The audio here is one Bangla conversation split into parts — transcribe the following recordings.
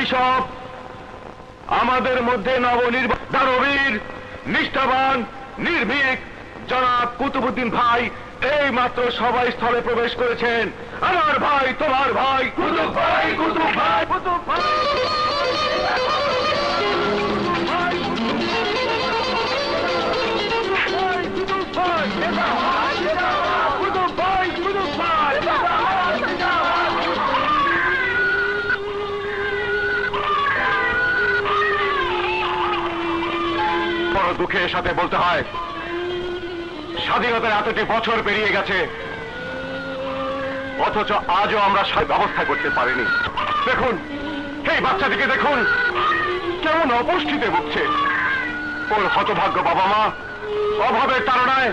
ভাইসব, আমাদের মধ্যে নবনির্বাচিত দানবীর, নিষ্ঠাবান, নির্ভীক জনাব কুতুবউদ্দিন ভাই এই মাত্র সভাস্থলে প্রবেশ করেছেন। আমার ভাই, তোমার ভাই কুতুব ভাই, কুতুব ভাই, কুতুব ভাই। বড় দুঃখের সাথে বলতে হয়, স্বাধীনতার এতটি বছর পেরিয়ে গেছে, অথচ আজও আমরা ব্যবস্থা করতে পারিনি। দেখুন, এই বাচ্চাটিকে দেখুন, কেমন অপুষ্টিতে ভুগছে। ওর হতভাগ্য বাবা মা অভাবের তাড়নায়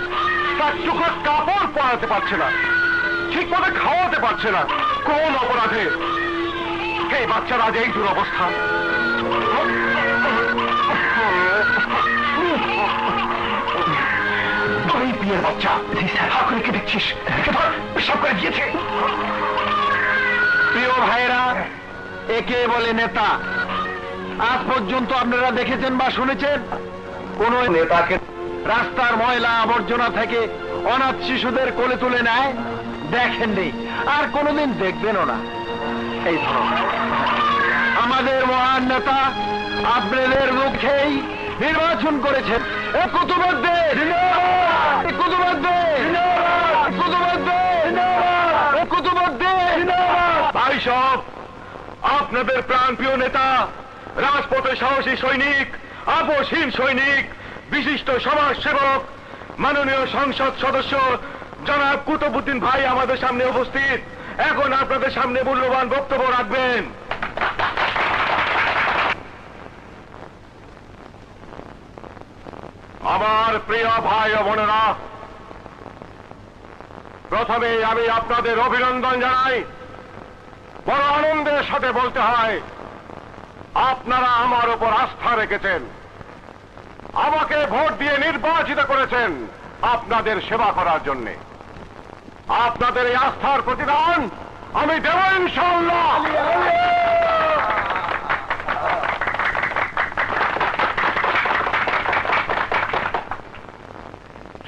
তার চোখে কাপড় পরাতে পারছে না, ঠিক মতো খাওয়াতে পারছে না। কোন অপরাধে এই বাচ্চার আজ এই দুরবস্থা? বিয়ের বাচ্চা ঠাকুরকে দেখছিস, সব করে দিয়েছে। প্রিয় ভাইরা, একে বলে নেতা। আজ পর্যন্ত আপনারা দেখেছেন বা শুনেছেন কোন নেতাকে রাস্তার ময়লা আবর্জনা থেকে অনাথ শিশুদের কোলে তুলে নেয়? দেখেননি, আর কোনোদিন দেখবেনও না। এই ধরো, আমাদের মহান নেতা আপনাদের মুখেই নির্বাচন করেছেন। ভাইসব, আপনাদের প্রাণপ্রিয় নেতা, রাজপথে সাহসী সৈনিক, আপসহীন সৈনিক, বিশিষ্ট সমাজ সেবক, মাননীয় সংসদ সদস্য জনাব কুতুবউদ্দিন ভাই আমাদের সামনে উপস্থিত। এখন আপনাদের সামনে মূল্যবান বক্তব্য রাখবেন। আমার প্রিয় ভাই ও বোনেরা, প্রথমে আমি আপনাদের অভিনন্দন জানাই। বড় আনন্দের সাথে বলতে হয়, আপনারা আমার উপর আস্থা রেখেছেন, আমাকে ভোট দিয়ে নির্বাচিত করেছেন আপনাদের সেবা করার জন্য। আপনাদের এই আস্থার প্রতিদান আমি দেব ইনশাআল্লাহ।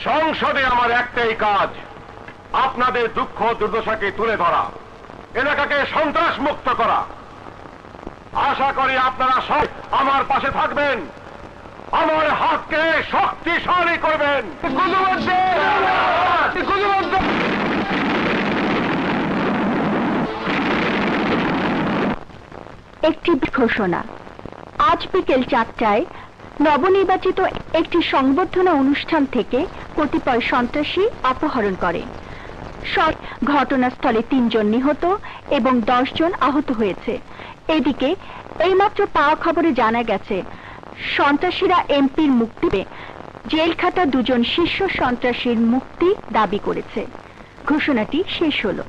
সংসদে আমার একটাই কাজ, আপনাদের দুঃখ দুর্দশাকে তুলে ধরা, এলাকাকে সন্ত্রাস মুক্ত করা। আশা করি আপনারা সব আমার পাশে থাকবেন, আমার হাতকে শক্তিশালী করবেন। একটি ঘোষণা, আজ বিকেল 4টায় নবনির্বাচিত একটি সংবর্ধনা অনুষ্ঠান থেকে কতিপয় সন্ত্রাসী অপহরণ করে। ঘটনাস্থলে 3 জন নিহত এবং 10 জন আহত হয়েছে। এদিকে এইমাত্র পাওয়া খবরে জানা গেছে সন্ত্রাসীরা এমপির মুক্তি পেয়ে জেল খাটা 2 জন শীর্ষ সন্ত্রাসীর মুক্তি দাবি করেছে। ঘোষণাটি শেষ হলো।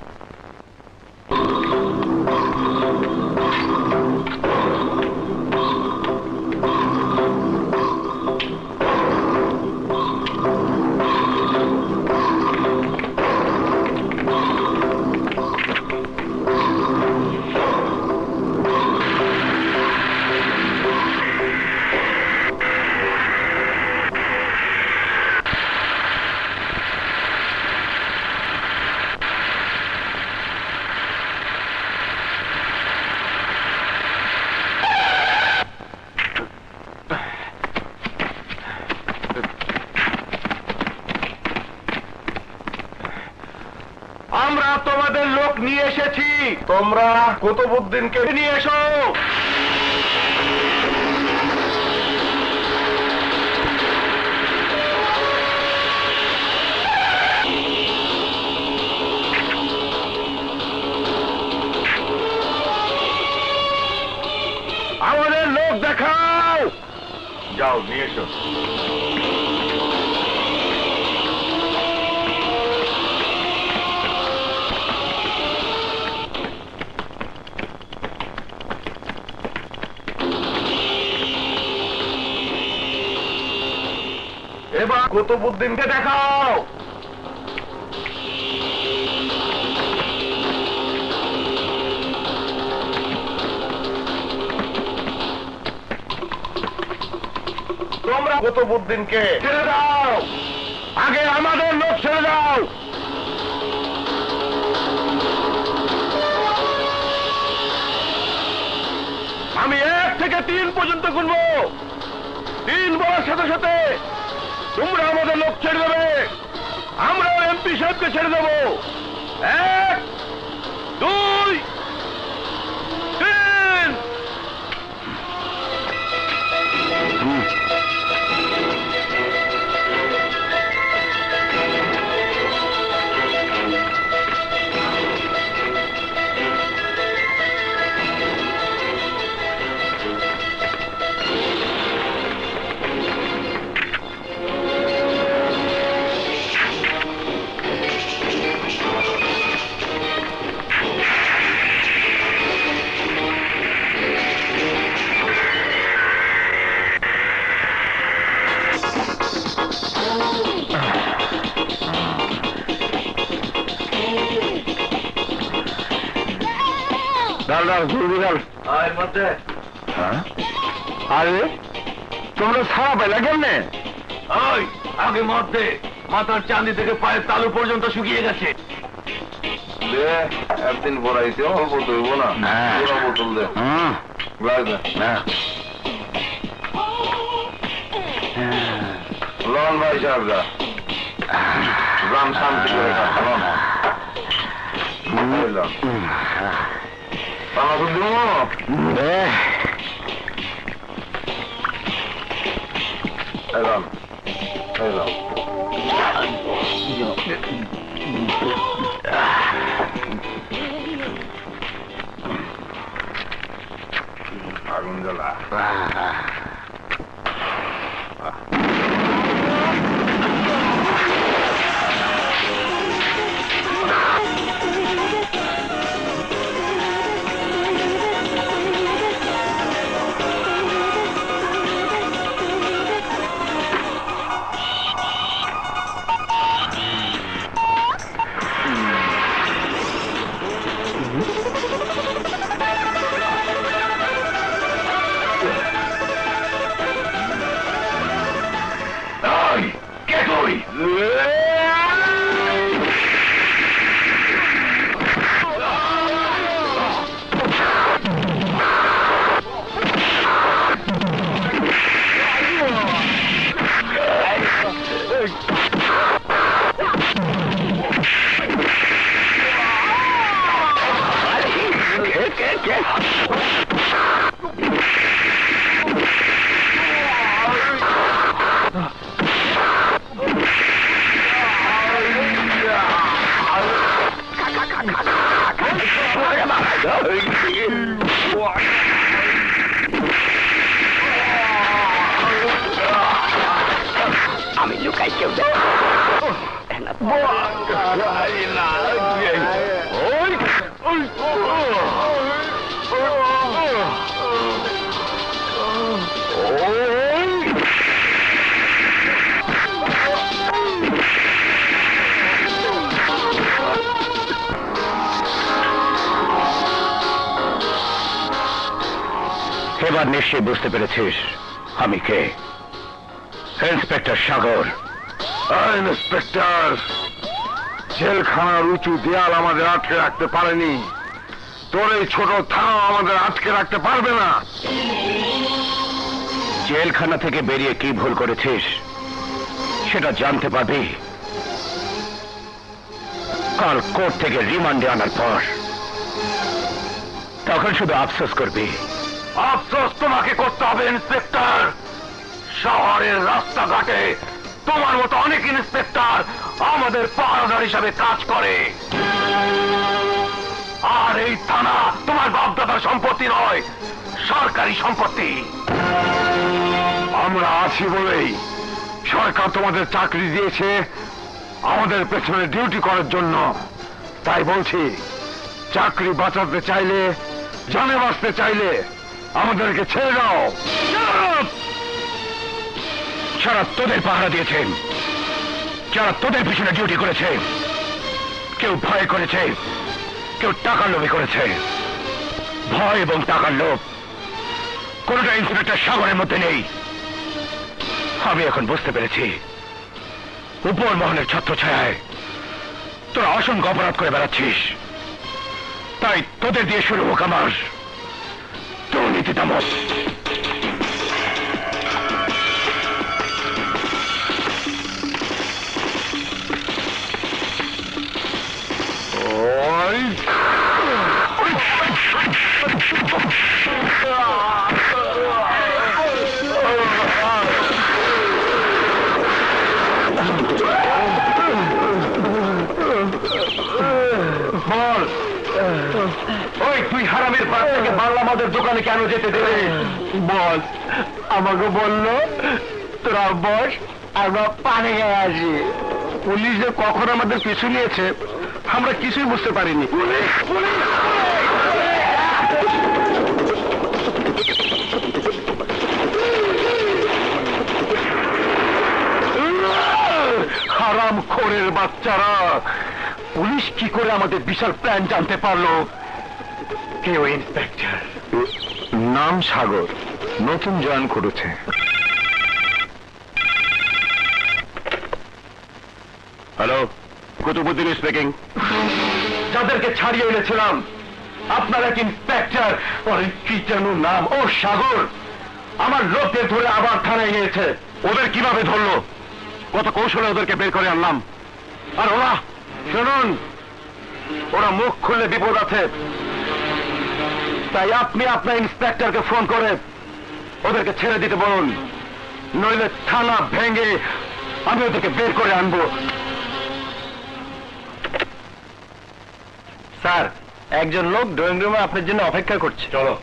আমরা তোমাদের লোক নিয়ে এসেছি, তোমরা কুতুবউদ্দিনকে নিয়ে এসো। আমাদের লোক দেখাও। যাও, নিয়ে এসো। এবার কুতুবউদ্দিনকে দেখাও। তোমরা কুতুবউদ্দিনকে ছেড়ে দাও, আগে আমাদের লোক ছেড়ে দাও। আমি 1 থেকে 3 পর্যন্ত গুনবো, 3 বলার সাথে সাথে তোমরা আমাদের লোক ছেড়ে দেবে, আমরা এমপি সাহেবকে ছেড়ে দেবো। 1, 2, 3। আরে তোমরা ছাড়া পেলা কেমনে? আগে মধ্যে মাথার চাঁদি থেকে পায়ের তালু পর্যন্ত শুকিয়ে গেছে। একদিন পড়াইছে অল্প ধরবো না, পুরো বোতল দে। লন ভাই সাহেবরা, গ্রাম শান্তি করে খাওয়ান। আগুন জ্বালা। আমি লুকাই কেউ এবার নিশ্চয়ই বুঝতে পেরেছিস আমি কে। ইন্সপেক্টর সাগর। ইন্সপেক্টর, জেলখানার উঁচু দেয়াল আমাদের আটকে রাখতে পারেনি, তোর এই ছোট থানা আমাদের আটকে রাখতে পারবে না। জেলখানা থেকে বেরিয়ে কি ভুল করেছিস সেটা জানতে পারবি কাল কোর্ট থেকে রিমান্ডে আনার পর। তখন শুধু আফসোস করবি। আফসোস তোমাকে করতে হবে ইন্সপেক্টর। শহরের রাস্তাঘাটে তোমার মতো অনেক ইন্সপেক্টর আমাদের পাহারাদার হিসাবে কাজ করে, আর এই থানা তোমার বাপদাদার সম্পত্তি নয়, সরকারি সম্পত্তি। আমরা আছি বলেই সরকার তোমাদের চাকরি দিয়েছে আমাদের পেছনে ডিউটি করার জন্য। তাই বলছি, চাকরি বাঁচাতে চাইলে, জানে বাঁচতে চাইলে আমাদেরকে ছেড়ে দাও। যারা তোদের পাহারা দিয়েছেন, যারা তোদের পিছনে ডিউটি করেছে, কেউ ভয় করেছে, কেউ টাকার লোভে করেছে। ভয় এবং টাকার লোভ কোনটা ইন্সপেক্টর সাগরের মধ্যে নেই। আমি এখন বুঝতে পেরেছি উপর মহলের ছত্রছায়ায় তোরা অসংখ্য অপরাধ করে বেড়াচ্ছিস, তাই তোদের দিয়ে শুরু হোক আমার দুর্নীতি দমন। বল, ওই তুই হারামের বাস থেকে বাংলা মদের দোকানে কেন যেতে দেবে? বস আমাকে বললো তোরা বস, আমরা পানি গায়ে আসি। পুলিশ যে কখন আমাদের পিছু নিয়েছে আমরা কিছুই বুঝতে পারিনি। হারাম খোরের বাচ্চারা, পুলিশ কি করে আমাদের বিশাল প্ল্যান জানতে পারলো? কেউ ইন্সপেক্টর, নাম সাগর, নতুন জয়েন করেছে। Hello, Qutubuddin speaking. যাদেরকে ছাড়িয়ে এনেছিলাম আপনার এক ইন্সপেক্টর, ওর কি যেন নাম, ও সাগর, আমার লোকদের ধরে আবার থানায় নিয়েছে। ওদের কিভাবে ধরলো? কত কৌশলে ওদেরকে বের করে আনলাম। আর ওরা, শুনুন, ওরা মুখ খুললে বিপদ আছে, তাই আপনি আপনার ইন্সপেক্টরকে ফোন করে ওদেরকে ছেড়ে দিতে বলুন, নইলে থানা ভেঙে আমি ওদেরকে বের করে আনবো। স্যার, একজন লোক ড্রয়িং রুমে আপনার জন্য অপেক্ষা করছে। চলো।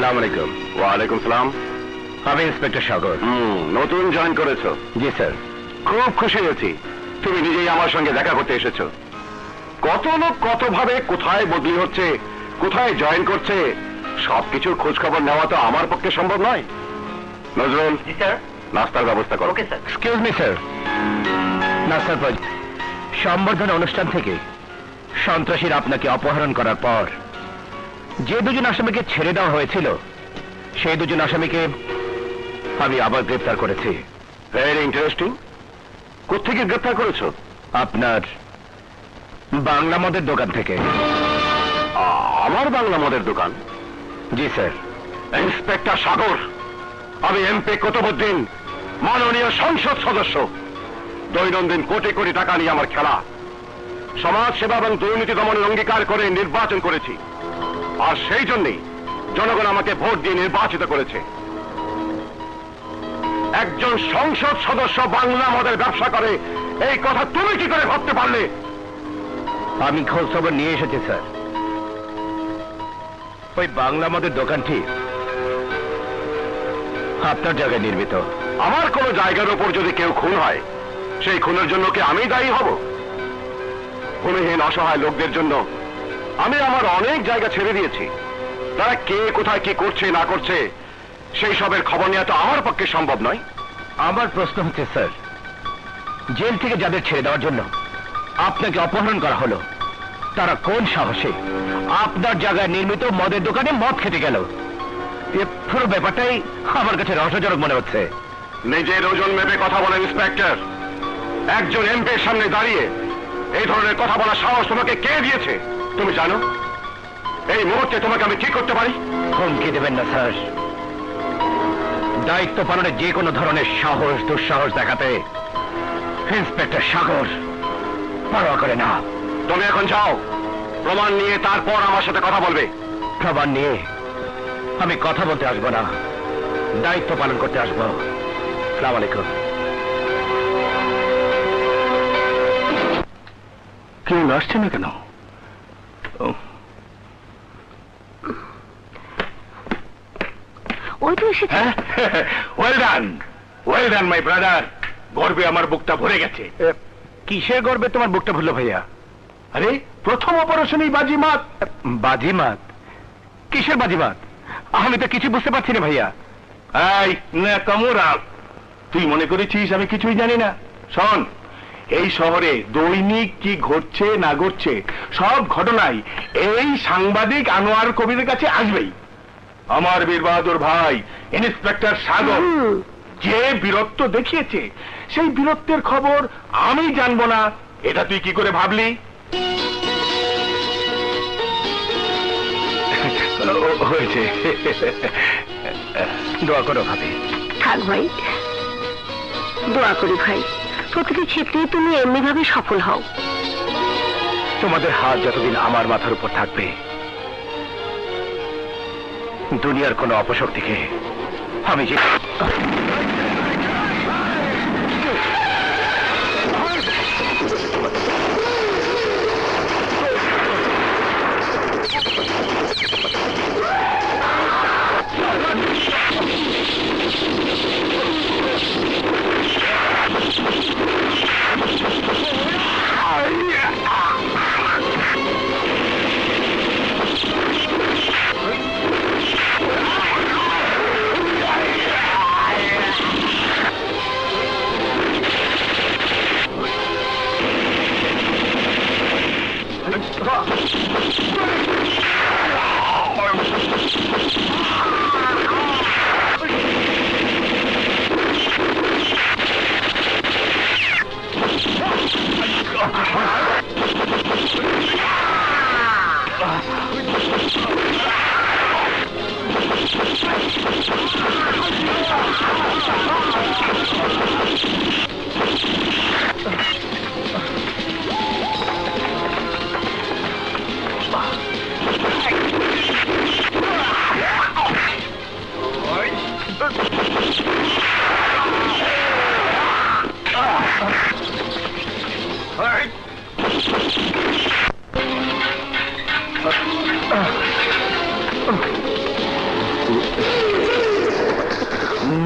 আসসালামু আলাইকুম। ওয়ালাইকুম সালাম। আমি ইন্সপেক্টর সাগর। নতুন জয়েন করেছো? জি স্যার। খুব খুশি হয়েছি, তুমি নিজেই আমার সঙ্গে দেখা করতে এসেছো। কত লোক কতভাবে কোথায় বদলি হচ্ছে, কোথায় জয়েন করছে, সবকিছুর খোঁজ খবর নেওয়া তো আমার পক্ষে সম্ভব নয়। নজরুল, জি স্যার। নাস্তার ব্যবস্থা করো। Okay sir. Excuse me sir. নাস্তার পর সম্বর্ধনা অনুষ্ঠান থেকে সন্ত্রাসীরা আপনাকে অপহরণ করার পর যে দুজন আসামিকে ছেড়ে দেওয়া হয়েছিল, সেই দুজন আসামিকে আমি আবার গ্রেফতার করেছি। Very interesting. কোত্থেকে গ্রেফতার করেছো? আপনার বাংলা মদের দোকান থেকে। আমার বাংলা মদের দোকান? জি স্যার। ইন্সপেক্টর সাগর, আমি এমপি কুতুবুদ্দিন, মাননীয় সংসদ সদস্য। দৈনন্দিন কোটি কোটি টাকা নিয়ে আমার খেলা। সমাজ সেবা এবং দুর্নীতি দমনের অঙ্গীকার করে নির্বাচন করেছি, আর সেই জন্যই জনগণ আমাকে ভোট দিয়ে নির্বাচিত করেছে। একজন সংসদ সদস্য বাংলা মদের ব্যবসা করে, এই কথা তুমি কি করে ভাবতে পারলে? আমি খোঁজ খবর নিয়ে এসেছি স্যার। ওই বাংলা মদের দোকানটি আপনার জায়গায় নির্মিত। আমার কোন জায়গার উপর যদি কেউ খুন হয়, সেই খুনের জন্য কি আমি দায়ী হব? ভূমিহীন অসহায় লোকদের জন্য আমি আমার অনেক জায়গা ছেড়ে দিয়েছি। তারা কে কোথায় কি করছে না করছে, সেই সবের খবর নেওয়া তো আমার পক্ষে সম্ভব নয়। আমার প্রশ্ন হচ্ছে স্যার, জেল থেকে যাদের ছেড়ে দেওয়ার জন্য আপনাকে অপহরণ করা হলো, তারা কোন সাহসে আপনার জায়গায় নির্মিত মদের দোকানে মদ খেতে গেল? এ পুরো ব্যাপারটাই আমার কাছে রহস্যজনক মনে হচ্ছে। নিজের ওজন ভেবে কথা বলেন ইন্সপেক্টর। একজন এমপির সামনে দাঁড়িয়ে এই ধরনের কথা বলার সাহস তোমাকে কে দিয়েছে? তুমি জানো এই মুহূর্তে তোমাকে আমি কি করতে পারি? হুমকি দেবেন না স্যার। দায়িত্ব পালনে যে কোনো ধরনের সাহস দুঃসাহস দেখাতে ইন্সপেক্টর সাগর পরোয়া করে না। তুমি এখন যাও, প্রমাণ নিয়ে তারপর আমার সাথে কথা বলবে। প্রমাণ নিয়ে আমি কথা বলতে আসবো না, দায়িত্ব পালন করতে আসবো। আসসালামু আলাইকুম। কেউ আসছে না কেন? ওই তো এসেছে। Well done, well done my brother. গর্বে আমার বুকটা ভরে গেছে। কিসের গর্বে তোমার বুকটা ভরলো ভাইয়া? আরে প্রথম অপারেশনেই বাজিমাত। বাজিমাত? কিসের বাজিমাত? আমি তো কিছু বুঝতে পারছি না ভাইয়া। এই না কামুরা, তুই মনে করেছিস আমি কিছুই জানি না? শোন, এই শহরে দৈনিক কি ঘটছে না ঘটছে সব ঘটনাই এই সাংবাদিক আনোয়ার কবিরের কাছে আসবেই। আমার বীর বাহাদুর ভাই ইন্সপেক্টর সাগর যে বীরত্ব দেখিয়েছে, সেই বীরত্বের খবর আমি জানবো না, এটা তুই কি করে ভাবলি? হয়েছে, দোয়া করো ভাবি। থাক ভাই, দোয়া করি ভাই, প্রতিটি ক্ষেত্রে তুমি এমনি ভাবে সফল হও। তোমাদের হাত যতদিন আমার মাথার উপর থাকবে, দুনিয়ার কোনো অপশক্তিকে আমি যে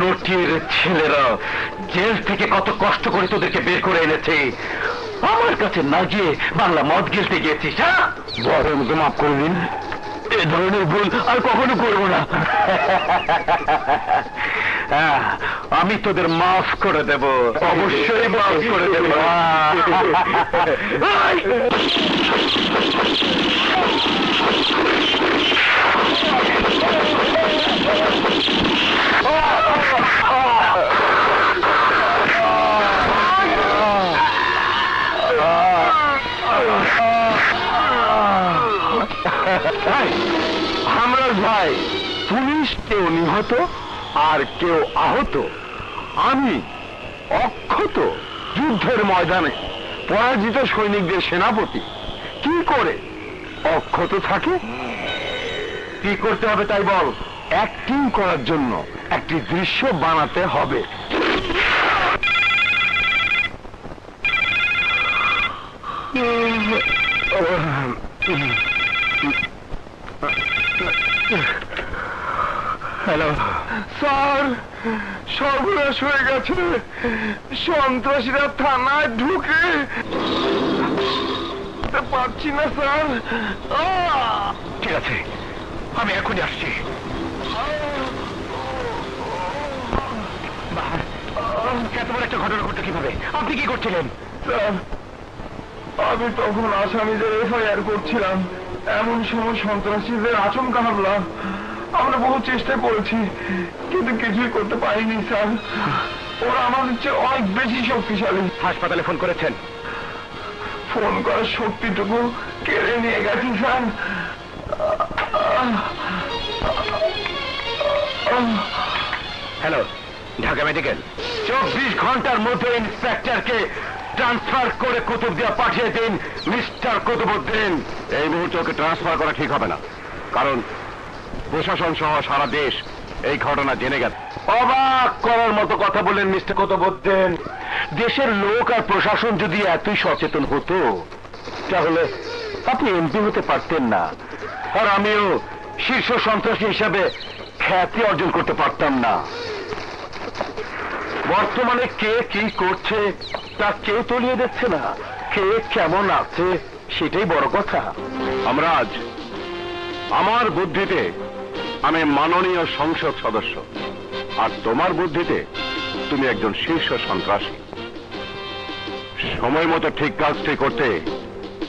নটির ছেলেরা জেল থেকে কত কষ্ট করে তোদেরকে বের করে এনেছে, আমার কাছে না গিয়ে বাংলা মদ গিলতে গিয়েছিস। বড় আমাকে মাফ করে দিন, এ ধরনের ভুল আর কখনো করবো না। আমি তোদের মাফ করে দেব, অবশ্যই মাফ করে দেব। আমরা ভাই, পুলিশ কেউ নিহত আর কেউ আহত, আমি অক্ষত যুদ্ধের ময়দানে পরাজিত সৈনিকদের সেনাপতি কি করে অক্ষত থাকে? কি করতে হবে তাই বল। অ্যাক্টিং করার জন্য একটি দৃশ্য বানাতে হবে। হ্যালো স্যার, সর্বনাশ হয়ে গেছে, সন্ত্রাসীরা থানায় ঢুকে পারছি না স্যার। ঠিক আছে, আমি এখনই আসছি। এত বড় একটা ঘটনা ঘটলো কিভাবে? আপনি কি করছিলেন? স্যার, আমি তখন আসামিদের এফআইআর করছিলাম, এমন সময় সন্ত্রাসীদের আচমকা হামলা। আমরা বহু চেষ্টা করেছি কিন্তু কিছুই করতে পারিনি স্যার, ওরা আমাদের চেয়ে অনেক বেশি শক্তিশালী। হাসপাতালে ফোন করেছেন? ফোন করার শক্তিটুকু কেড়ে নিয়ে গেছে স্যার। Hello, Dhaka medical. 24 ঘন্টার মধ্যে ইন্সপেক্টরকে ট্রান্সফার করে কুতুবদিয়া পাঠিয়ে দিন মিস্টার কুতুবউদ্দিন। এই মুহূর্তে ওকে ট্রান্সফার করা ঠিক হবে না, কারণ প্রশাসন সহ সারা দেশ এই ঘটনা জেনে গেছে। অবাক করার মতো কথা বললেন মিস্টার কুতুবউদ্দিন। দেশের লোক আর প্রশাসন যদি এতই সচেতন হতো তাহলে আপনি এমপি হতে পারতেন না, আর আমিও শীর্ষ সন্ত্রাসী হিসাবে খ্যাতি অর্জন করতে পারতাম না। বর্তমানে কে কি করছে তা কেউ তলিয়ে দিচ্ছে না, কে কেমন আছে সেটাই বড় কথা। আমরা আজ আমার বুদ্ধিতে আমি মাননীয় সংসদ সদস্য, আর তোমার বুদ্ধিতে তুমি একজন শীর্ষ সন্ত্রাসী। সময় মতো ঠিক কাজটি করতে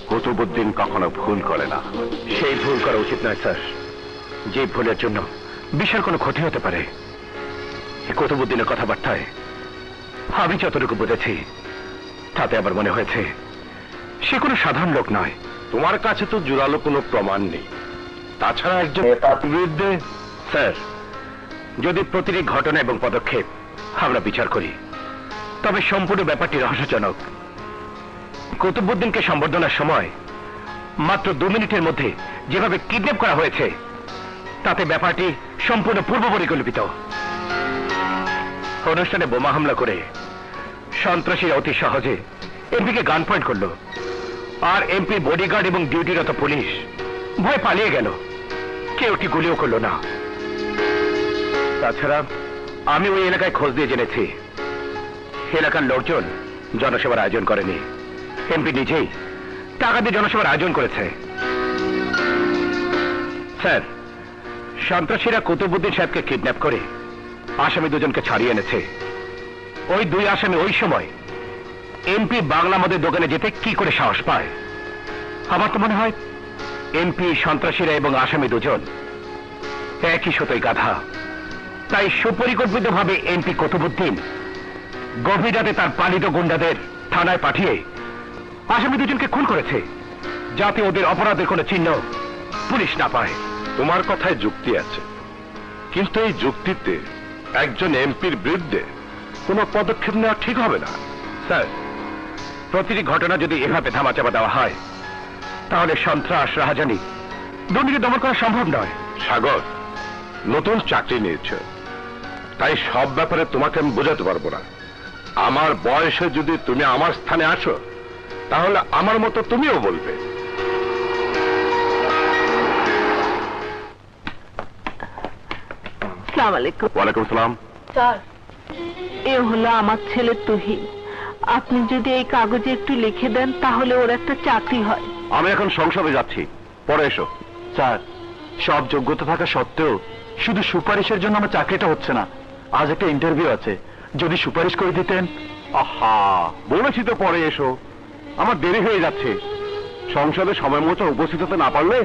কুতুবুদ্দিন কখনো ভুল করে না। সেই ভুল করা উচিত নয় স্যার। যে ভুলের জন্য বিশাল কোনো ক্ষতি হতে পারে। কুতুবুদ্দিনের কথাবার্তায় আমি যতটুকু বুঝেছি তাতে আবার মনে হয়েছে সে কোনো সাধারণ লোক নয়। তোমার কাছে তো জোরালো কোনো প্রমাণ নেই। তাছাড়া একজন নেতার বিরুদ্ধে। স্যার, যদি প্রতিটি ঘটনা এবং পদক্ষেপ আমরা বিচার করি তবে সম্পূর্ণ ব্যাপারটি রহস্যজনক। কুতুবুদ্দিনকে সম্বর্ধনার সময় মাত্র 2 মিনিটের মধ্যে যেভাবে কিডন্যাপ করা হয়েছে তাতে ব্যাপারটি সম্পূর্ণ পূর্ব পরিকল্পিত। অনুষ্ঠানে বোমা হামলা করে সন্ত্রাসীরা অতি সহজে এমপিকে গান পয়েন্ট করলো, আর এমপি বডিগার্ড এবং ডিউটিরত পুলিশ ভয় পালিয়ে গেল। কেউ কি গুলিও করলো না। তাছাড়া আমি ওই এলাকায় খোঁজ দিয়ে জেনেছি এলাকার লোকজন জনসভার আয়োজন করেনি, এমপি নিজেই টাকা দিয়ে জনসভার আয়োজন করেছে। স্যার, সন্ত্রাসীরা কুতুবুদ্দিন সাহেবকে কিডন্যাপ করে আসামি দুজনকে ছাড়িয়ে এনেছে। ওই 2 আসামি ওই সময় এমপি বাংলা মদের দোকানে যেতে কি করে সাহস পায়? আমার তো মনে হয় এমপি, সন্ত্রাসীরা এবং আসামি দুজন একই সুতোয় গাধা। তাই সুপরিকল্পিতভাবে এমপি কুতুবুদ্দিন গভীর রাতে তার পালিত গুন্ডাদের থানায় পাঠিয়ে আসামি দুজনকে খুন করেছে, যাতে ওদের অপরাধের কোনো চিহ্ন পুলিশ না পায়। তোমার কথায় যুক্তি আছে, কিন্তু এই যুক্তিতে একজন এমপির বিরুদ্ধে কোনো পদক্ষেপ নেওয়া ঠিক হবে না। স্যার, প্রতিটি ঘটনা যদি এভাবে ধামাচাপা দেওয়া হয় তাহলে সন্ত্রাস, রাহাজানি, দুর্নীতি দমন করা সম্ভব নয়। সাগর, নতুন চাকরি নিয়েছ, তাই সব ব্যাপারে তোমাকে আমি বোঝাতে পারবো না। আমার বয়সে যদি তুমি আমার স্থানে আসো তাহলে আমার মতো তুমিও বলবে। আসসালামু আলাইকুম। ওয়ালাইকুম সালাম। স্যার, এ হলো আমার ছেলে তুহিন। আপনি যদি এই কাগজে একটু লিখে দেন তাহলে ওর একটা চাকরি হয়। আমি এখন সংসদে যাচ্ছি, পরে এসো। স্যার, সব যোগ্যতা থাকা সত্ত্বেও শুধু সুপারিশের জন্য আমার চাকরিটা হচ্ছে না। আজ একটা ইন্টারভিউ আছে, যদি সুপারিশ করে দিতেন। আহা, বলেছি তো পরে এসো, আমার দেরি হয়ে যাচ্ছে। সংসদে সময় মতো উপস্থিত হতে না পারলে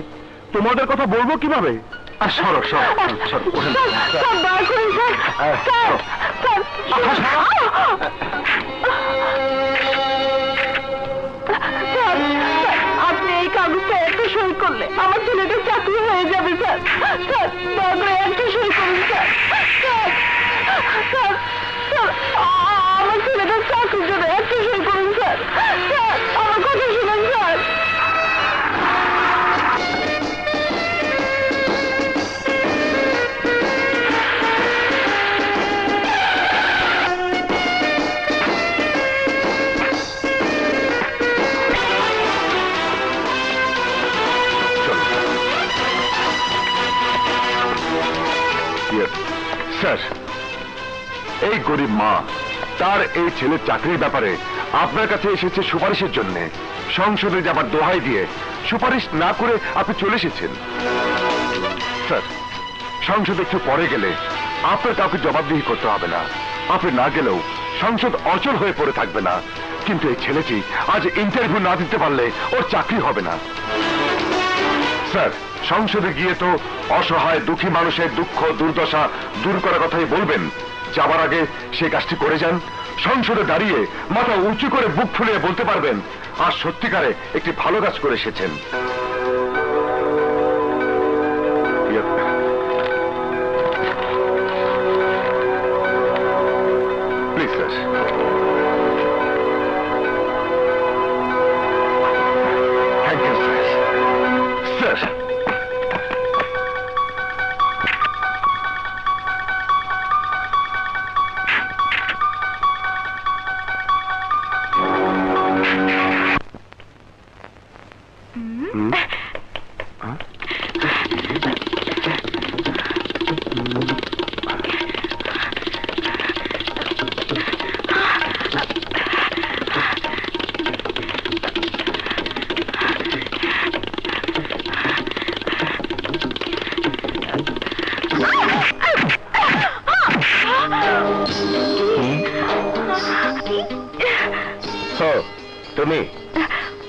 তোমাদের কথা বলবো কিভাবে? আর সরো সরো সরো, ওঠেন। আপনি এই কাগজটা একটা সই করলে আমার ছেলেটা চাকরি হয়ে যাবে স্যার। স্যার, দয়া করে একটা সই করুন স্যার। স্যার, স্যার, স্যার, আমার ছেলেটা চাকরির জন্য একটা সই করুন স্যার। স্যার, আমার কথা শুনুন স্যার। স্যার, এই গরিব মা তার এই ছেলের চাকরির ব্যাপারে আপনার কাছে এসেছে সুপারিশের জন্য। সংসদে যাবার দোহাই দিয়ে সুপারিশ না করে আপনি চলে এসেছেন। স্যার, সংসদে একটু পরে গেলে আপনার কাউকে জবাবদিহি করতে হবে না। আপনি না গেলেও সংসদ অচল হয়ে পড়ে থাকবে না। কিন্তু এই ছেলেটি আজ ইন্টারভিউ না দিতে পারলে ওর চাকরি হবে না। স্যার, সংসদে গিয়ে তো অসহায় দুঃখী মানুষের দুঃখ দুর্দশা দূর করার কথাই বলবেন। যাবার আগে সেই কাজটি করে যান। সংসদে দাঁড়িয়ে মাথা উঁচু করে বুক ফুলিয়ে বলতে পারবেন আর সত্যিকারে একটি ভালো কাজ করে এসেছেন। Please sir. Thank you sir. Sir,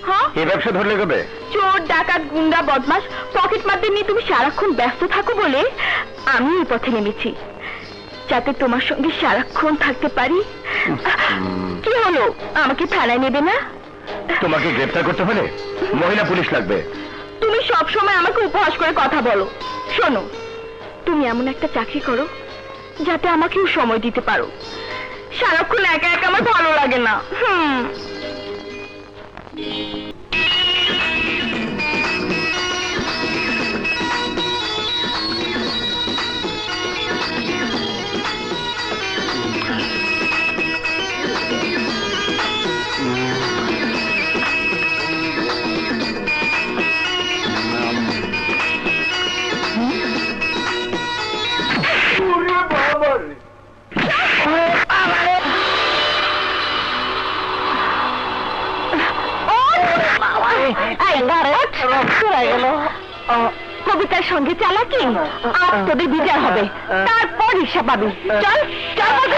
হ্যাঁ, এই ব্যবসা ধরলে কবে? চোর ডাকাত গুন্ডা বদমাস পকেট মারদের নিয়ে তুমি সারাক্ষণ ব্যস্ত থাকো বলে আমি এই পথে নেমেছি, যাতে তোমার সঙ্গে সারাক্ষণ থাকতে পারি। কি হলো, আমাকে থানায় নেবে না? তোমাকে গ্রেফতার করতে হলে মহিলা পুলিশ লাগবে। তুমি সব সময় আমাকে উপহাস করে কথা বলো। শোনো, তুমি এমন একটা চাকরি করো যাতে আমাকেও সময় দিতে পারো। সারাক্ষণ একা একা আমার ভালো লাগে না। কবিতার সঙ্গে চালাকি, আজ তোদের বিচার হবে, তারপর রিক্সা পাবি। চল চল।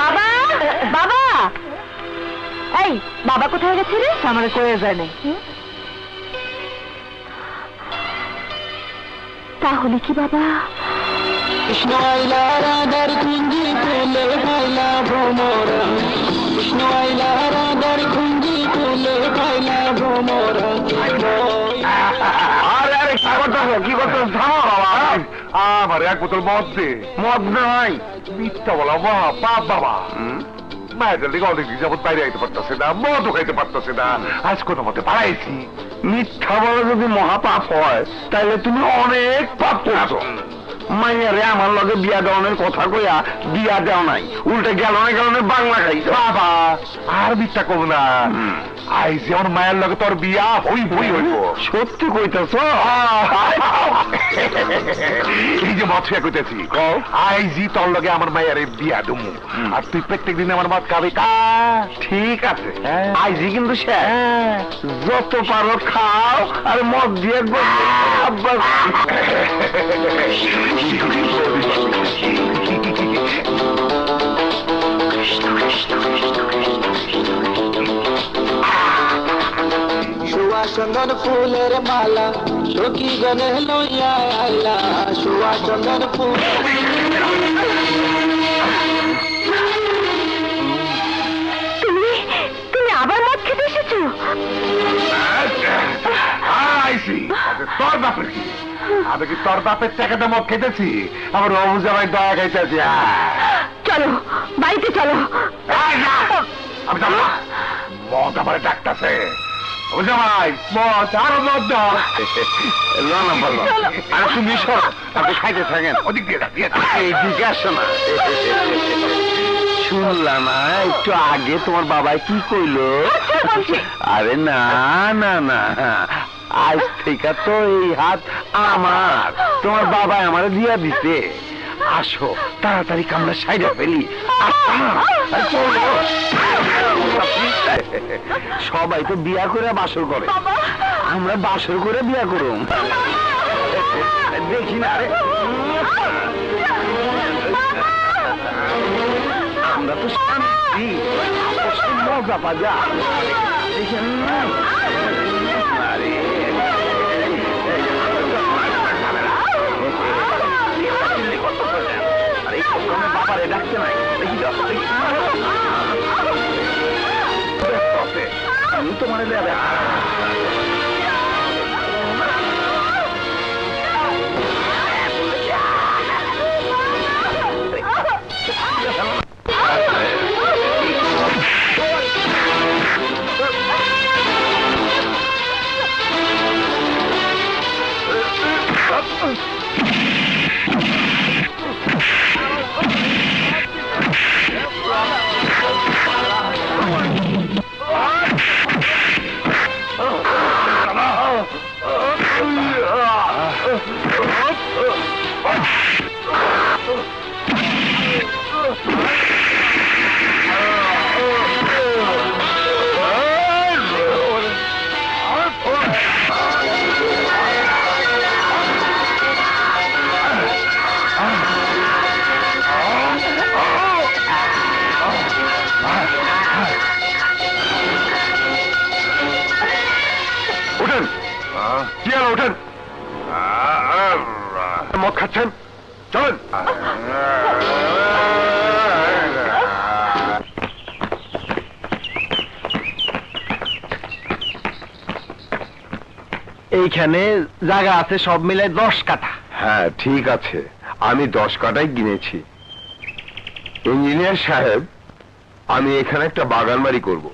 বাবা, বাবা, এই বাবা কোথায় গেছে রে? আমার কয়ে যায় নাই। তাহলে কি বাবা? কৃষ্ণ আইলা রাধার কুঞ্জি তুলে পাইলা ভ্রমরা, কৃষ্ণ আইলা রাধার কুঞ্জি তুলে পাইলা ভ্রমরা। আরে কি করতেছ? থামো বাবা। আমার এক বোতল মদ দে। মদ নয়, মিথ্যা বলা বাপ বাবা। মায়ের দিকে অনেক দিন যাবত বাইরে আইতে পারতেছে না, মদও খাইতে পারতেছে না, আজ কোনো মতে পারাইছি। মিথ্যা বলা যদি মহাপাপ হয় তাহলে তুমি অনেক পাপ করছো। মাইয়ারে আমার লগে বিয়া দেওয়ানোর কথা কইয়া বিয়া দেওয়া নাই, উল্টে গেলনে বাংলা খাইছো। বাবা আর মিথ্যা করবো না, আইজ আমার মায়ের লগে তোর বিয়া হইব। সত্যি কইতেছ? এই যে মদ ছুঁয়া কইতেছি, আইজি তোর লগে আমার মায়ের বিয়া দুমু, আর তুই প্রত্যেক দিন আমার মদ খাবি। ঠিক আছে, আইজি কিন্তু যত পারো খাও আর মদ দিয়ে সুয়াচন্দন ফুলের মালা সখী গনে লইয়া আইলা, সুয়াচন্দন ফুল। তুমি আবার মদ খেতে এসেছো? তোর বাপের কি? আমি কি তোর বাপের টাকাতে মদ খেতেছি? আমার অবুজামাই দয়া খাইতেছি। চলো বাড়িতে চলো। আমি জানো মদ আমার ডাকতেছে। অবুজামাই মদ, আরো মদ দাও। আর তুমি সর, আপনি খাইতে থাকেন। ওদিক দিয়ে এইদিকে আসো না। শুনলাম না একটু আগে তোমার বাবা কি কইলো? আরে না না না, আজ থেকে তো এই হাত আমার, তোমার বাবা আমার দিয়া দিতে। আসো তাড়াতাড়ি কামড়া সাইডে ফেলি। সবাই তো বিয়া করে বাসর করে, আমরা বাসর করে বিয়া করুম। দেখি না রে, আমরা তো শান্তি মজা পাজা। দেখেন বাবারে ডাকতে নাই, দেখি আমি তোমার দেবে। কি আর ওঠেন, মদ খাচ্ছেন, চলেন। এইখানে জায়গা আছে সব মিলে 10 কাঠা। হ্যাঁ ঠিক আছে, আমি 10 কাঠাই কিনেছি। ইঞ্জিনিয়ার সাহেব, আমি এখানে একটা বাগান বাড়ি করব।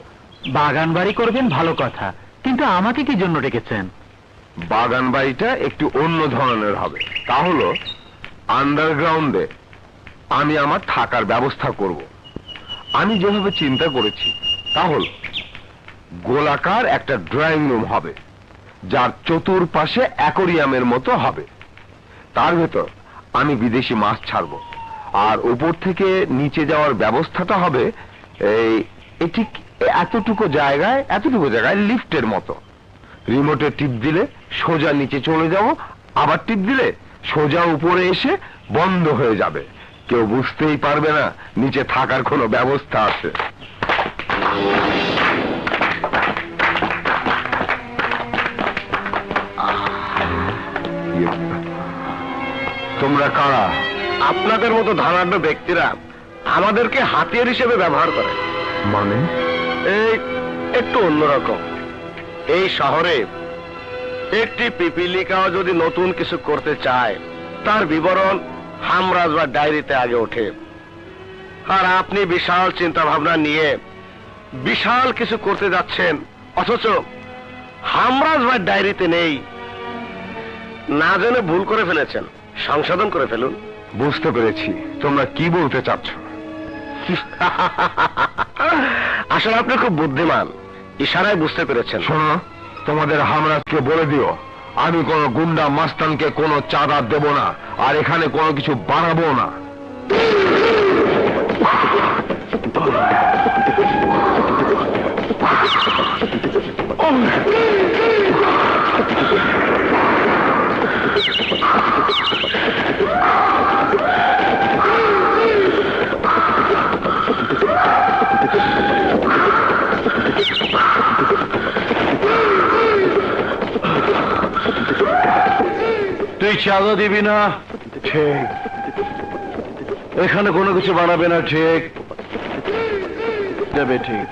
বাগান বাড়ি করবেন, ভালো কথা, কিন্তু আমাকে কি জন্য ডেকেছেন? বাগান বাড়িটা একটু অন্য ধরনের হবে। তা হলো আন্ডারগ্রাউন্ডে আমি আমার থাকার ব্যবস্থা করব। আমি যেভাবে চিন্তা করেছি তা হলো গোলাকার একটা ড্রয়িং রুম হবে, যার চতুর্পাশে অ্যাকোরিয়ামের মতো হবে। তার ভেতর আমি বিদেশি মাছ ছাড়বো, আর উপর থেকে নিচে যাওয়ার ব্যবস্থাটা হবে এই ঠিক এতটুকু জায়গায় লিফটের মতো। রিমোটে টিপ দিলে সোজা নিচে চলে যাব, আবার টিপ দিলে সোজা উপরে এসে বন্ধ হয়ে যাবে। কেউ বুঝতেই পারবে না নিচে থাকার কোনো ব্যবস্থা আছে। তোমরা কারা? আপনাদের মতো ধনাঢ্য ব্যক্তিরা আমাদেরকে হাতিয়ার হিসেবে ব্যবহার করে। মানে? এই একটু অন্যরকম। এই শহরে একটি পিপিলিকাও যদি নতুন কিছু করতে চায়, তার বিবরণ হামরাজ বা ডায়েরিতে আগে ওঠে। আর আপনি বিশাল চিন্তা ভাবনা নিয়ে বিশাল কিছু করতে যাচ্ছেন, অথচ হামরাজ বা ডায়েরিতে নেই। না জেনে ভুল করে ফেলেছেন, সংশোধন করে ফেলুন। বুঝতে পেরেছি তোমরা কি বলতে চাচ্ছ। আসলে আপনি খুব বুদ্ধিমান, ইশারায় বুঝতে পেরেছেন। শোনো, তোমাদের হামরাজকে বলে দিও আমি কোন গুন্ডা মাস্তানকে কোনো চাঁদা দেব না, আর এখানে কোনো কিছু বানাবো না। তুই চাঁদা দিবি না? ঠিক। এখানে কোনো কিছু বানাবে না? ঠিক যাবে। ঠিক।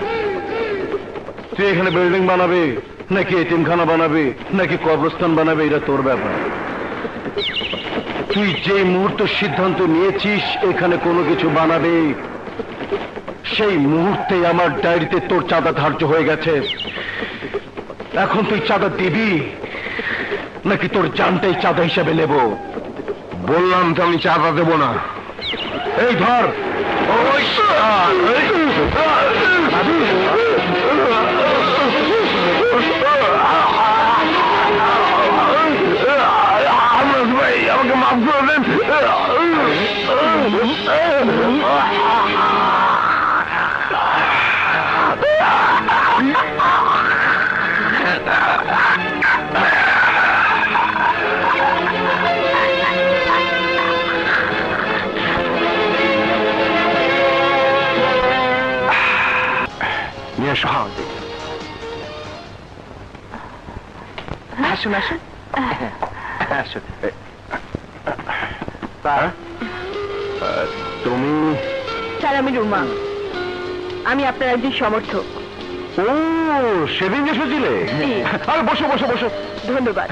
তুই এখানে বিল্ডিং বানাবি নাকি এতিমখানা বানাবি নাকি কবরস্থান বানাবি, এটা তোর ব্যাপার। তুই যে মুহূর্ত সিদ্ধান্ত নিয়েছিস এখানে কোনো কিছু বানাবি, সেই মুহূর্তে আমার ডায়েরিতে তোর চাঁদা ধার্য হয়ে গেছে। এখন তুই চাঁদা দিবি নাকি তোর জানটাই চাঁদা হিসাবে নেব? বললাম তো আমি চাঁদা দেব না। এই ধর। ভাই আমাকে মাফ করে দেন। আসুন আসুন আসুন। তুমি? স্যার, আমি রুমা, আমি আপনার একজন সমর্থক। ও, সেদিন এসেছিলে? আরে বসো বসো বসো। ধন্যবাদ।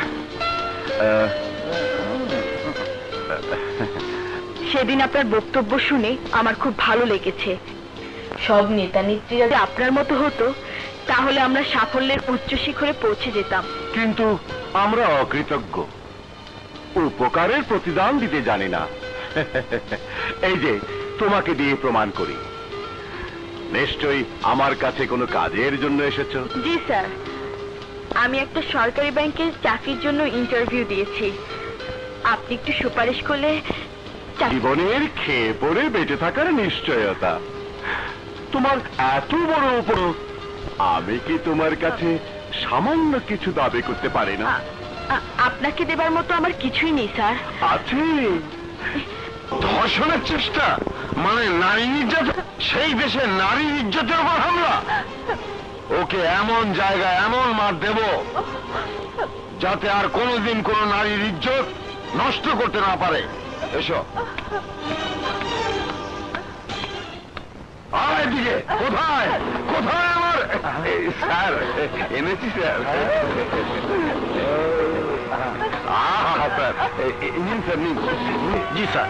সেদিন আপনার বক্তব্য শুনে আমার খুব ভালো লেগেছে। সব নেতা নেত্রীরা যদি আপনার মতো হতো তাহলে আমরা সাফল্যের উচ্চ শিখরে পৌঁছে যেতাম। কিন্তু আমরা অকৃতজ্ঞ, উপকারের প্রতিদান দিতে জানি না। এই যে তোমাকে দিয়ে প্রমাণ করি। নিশ্চয়ই আমার কাছে কোনো কাজের জন্য এসেছো? জি স্যার, আমি একটা সরকারি ব্যাংকের চাকরির জন্য ইন্টারভিউ দিয়েছি। আপনি একটু সুপারিশ করলে। জীবনের খেয়ে পড়ে বেঁচে থাকার নিশ্চয়তা। তোমার এত বড় উপর, আমি কি তোমার কাছে সামান্য কিছু দাবি করতে পারি না? আপনাকে দেবার মতো আমার কিছুই নেই স্যার। আছে। ধর্ষণের চেষ্টা মানে নারী নির্যাতন, সেই দেশে নারী ইজ্জতের উপর হামলা। ওকে এমন জায়গায় এমন মার দেব যাতে আর কোনোদিন কোনো নারীর ইজ্জত নষ্ট করতে না পারে। এসো। আয় দিকে। কোথায় কোথায় আমার স্যার? এনেছি স্যার। স্যার নিন স্যার নিন। জি স্যার।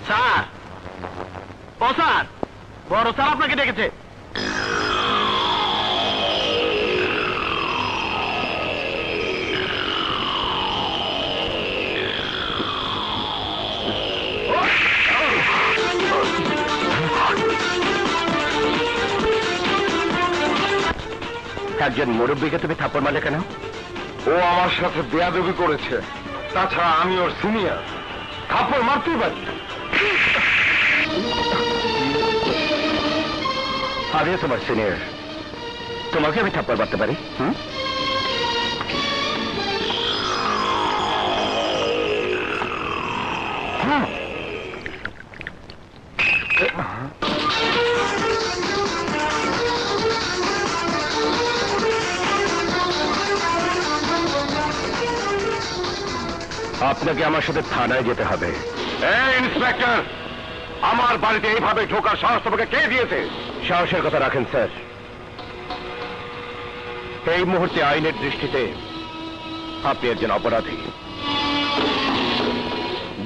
স্যার, ও স্যার, বড় স্যার আপনাকে ডেকেছে। একজন মুরব্বীকে তুমি থাপ্পড় মারলে কেন? ও আমার সাথে বেয়াদবি করেছে, তাছাড়া আমি ওর সিনিয়র, থাপ্পড় মারতেই পারি। আমিও তোমার সিনিয়র, তোমাকে আমি থাপ্পড় মারতে পারি? আপনাকে আমার সাথে থানায় যেতে হবে। এই ইন্সপেক্টর, আমার বাড়িতে এইভাবে ঢোকার সাহস তোমাকে কে দিয়েছে? সাহসের কথা রাখেন স্যার। এই মুহূর্তে আইনের দৃষ্টিতে আপনি একজন অপরাধী।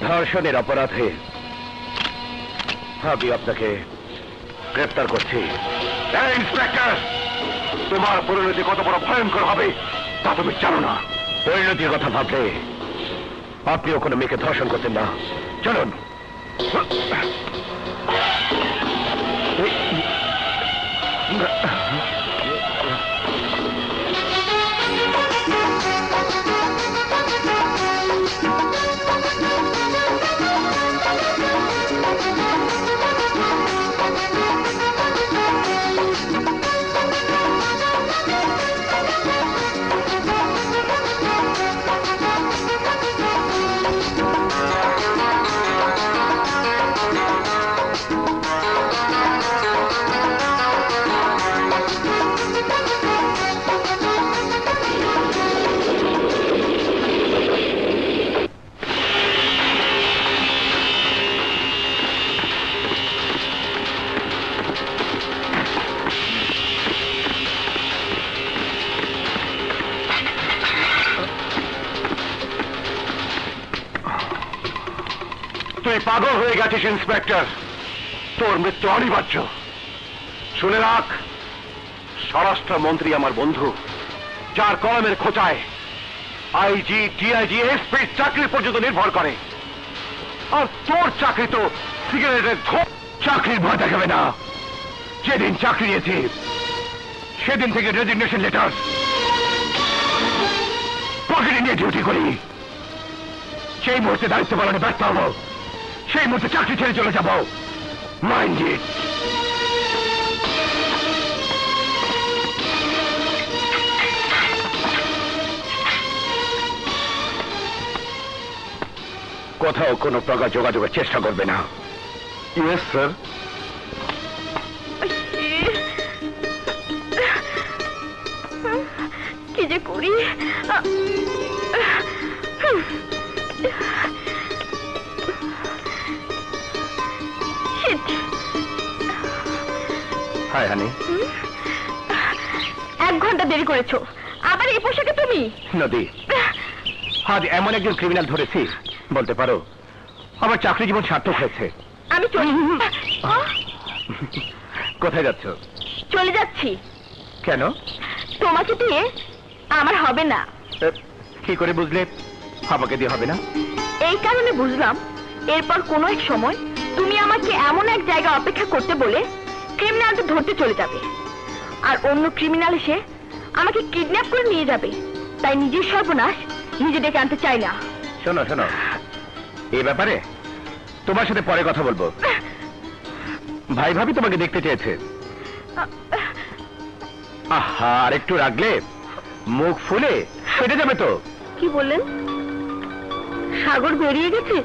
ধর্ষণের অপরাধে আমি আপনাকে গ্রেপ্তার করছি। এই ইন্সপেক্টর, তোমার পরিণতি কত বড় ভয়ঙ্কর হবে তা তুমি জানো না। পরিণতির কথা ভাবলে আপনিও কোনো মেয়েকে ধর্ষণ করতেন না। চলুন। তুই পাগল হয়ে গেছিস ইন্সপেক্টর, তোর মৃত্যু অনিবার্য। শুনে রাখ, স্বরাষ্ট্রমন্ত্রী আমার বন্ধু, যার কলমের খোঁচায় আইজি, ডিআইজি, এসপির চাকরি পর্যন্ত নির্ভর করে। আর তোর চাকরি তো সিগারেটের ধোঁয়া। চাকরির ভয় দেখাবে না। যেদিন চাকরি নিয়েছি সেদিন থেকে রেজিগনেশন লেটার পকেটে নিয়ে ডিউটি করি। সেই মুহূর্তে দায়িত্ব পালনে ব্যর্থ হব, সেই মুহূর্তে চাকরি ছেড়ে চলে যাব। Mind it. কোথাও কোনো প্রকার যোগাযোগের চেষ্টা করবে না। Yes sir. কি যে করি। হাই হানি। 1 ঘন্টা দেরি করেছো, আবার এই পোশাকে তুমি? নদী, আজ এমন একজন ক্রিমিনাল ধরেছি বলতে পারো আমার চাকরি জীবন সার্থক হয়েছে। আমি চলি। কোথায় যাচ্ছ? চলে যাচ্ছি। কেন? তোমাকে দিয়ে আমার হবে না। কি করে বুঝলে আমাকে দিয়ে হবে না? এই কারণে বুঝলাম, এরপর কোনো এক সময় তুমি আমাকে এমন এক জায়গা অপেক্ষা করতে বলে ক্রিমিনালকে ধরতে চলে যাবে, আর অন্য ক্রিমিনাল এসে আমাকে কিডন্যাপ করে নিয়ে যাবে। তাই নিজের সর্বনাশ নিজে ডেকে আনতে চাই না। শোনো শোনো, এই ব্যাপারে তোমার সাথে পরে কথা বলবো। ভাই ভাবি তোমাকে দেখতে চেয়েছে। আহা, আর একটু রাখলে মুখ ফুলে ফেটে যাবে তো। কি বললেন? সাগর বেরিয়ে গেছে?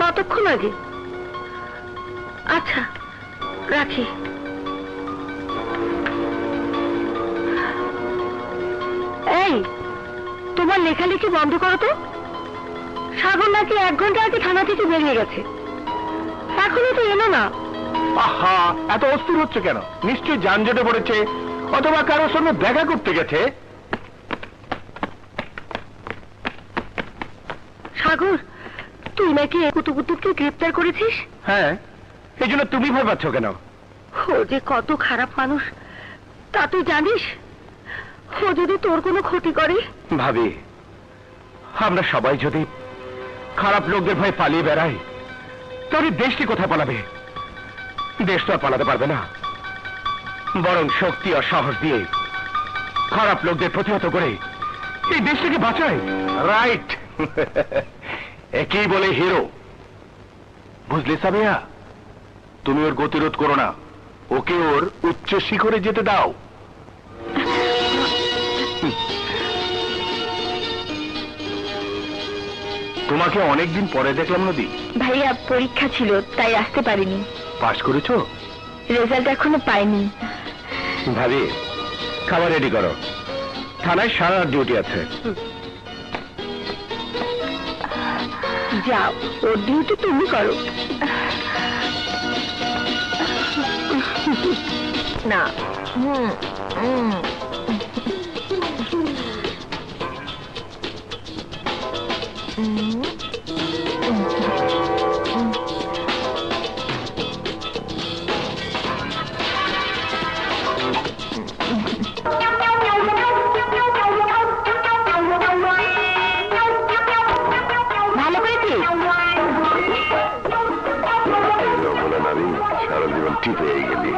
কতক্ষণ আগে? আচ্ছা, রাখি। এই, তোমার লেখালেখি বন্ধ করো তো। সাগর নাকি 1 ঘন্টা আগে থানা থেকে বেরিয়ে গেছে, এখনো তো এলো না। আহা, এত অস্থির হচ্ছে কেন? নিশ্চয়ই যানজটে পড়েছে, অথবা কারোর সঙ্গে দেখা করতে গেছে। সাগর, তুই নাকি কুতুকুতুবকে গ্রেপ্তার করেছিস? হ্যাঁ, এই জন্য তুমি ভয় পাচ্ছ কেন? ও যে কত খারাপ মানুষ তা তুই জানিস? ও যদি তোর কোনো ক্ষতি করে। ভাবি, আমরা সবাই যদি খারাপ লোকদের ভয়ে পালিয়ে বেড়াই, তাহলে দেশটি কোথায় পালাবে? দেশ তো আর পালাতে পারবে না। বরং শক্তি আর সাহস দিয়ে খারাপ লোকদের প্রতিহত করে এই দেশটাকে বাঁচায়। রাইট। একই বলে হিরো। বুঝলে সামিয়া, তুমি ওর গতিরোধ করো না, ওকে ওর উচ্চ শিখরে যেতে দাও। তোমাকে অনেকদিন পরে দেখলাম নদী। ভাইয়া, পরীক্ষা ছিল তাই আসতে পারিনি। পাস করেছো? রেজাল্ট এখনো পাইনি। ভাবি, খাবার রেডি করো, থানায় সারা রাত ডিউটি আছে। যাও, ওর ডিউটি তুমি করো না। ভালো করেছিস? সারা জীবন ঠিক হয়ে গেলি।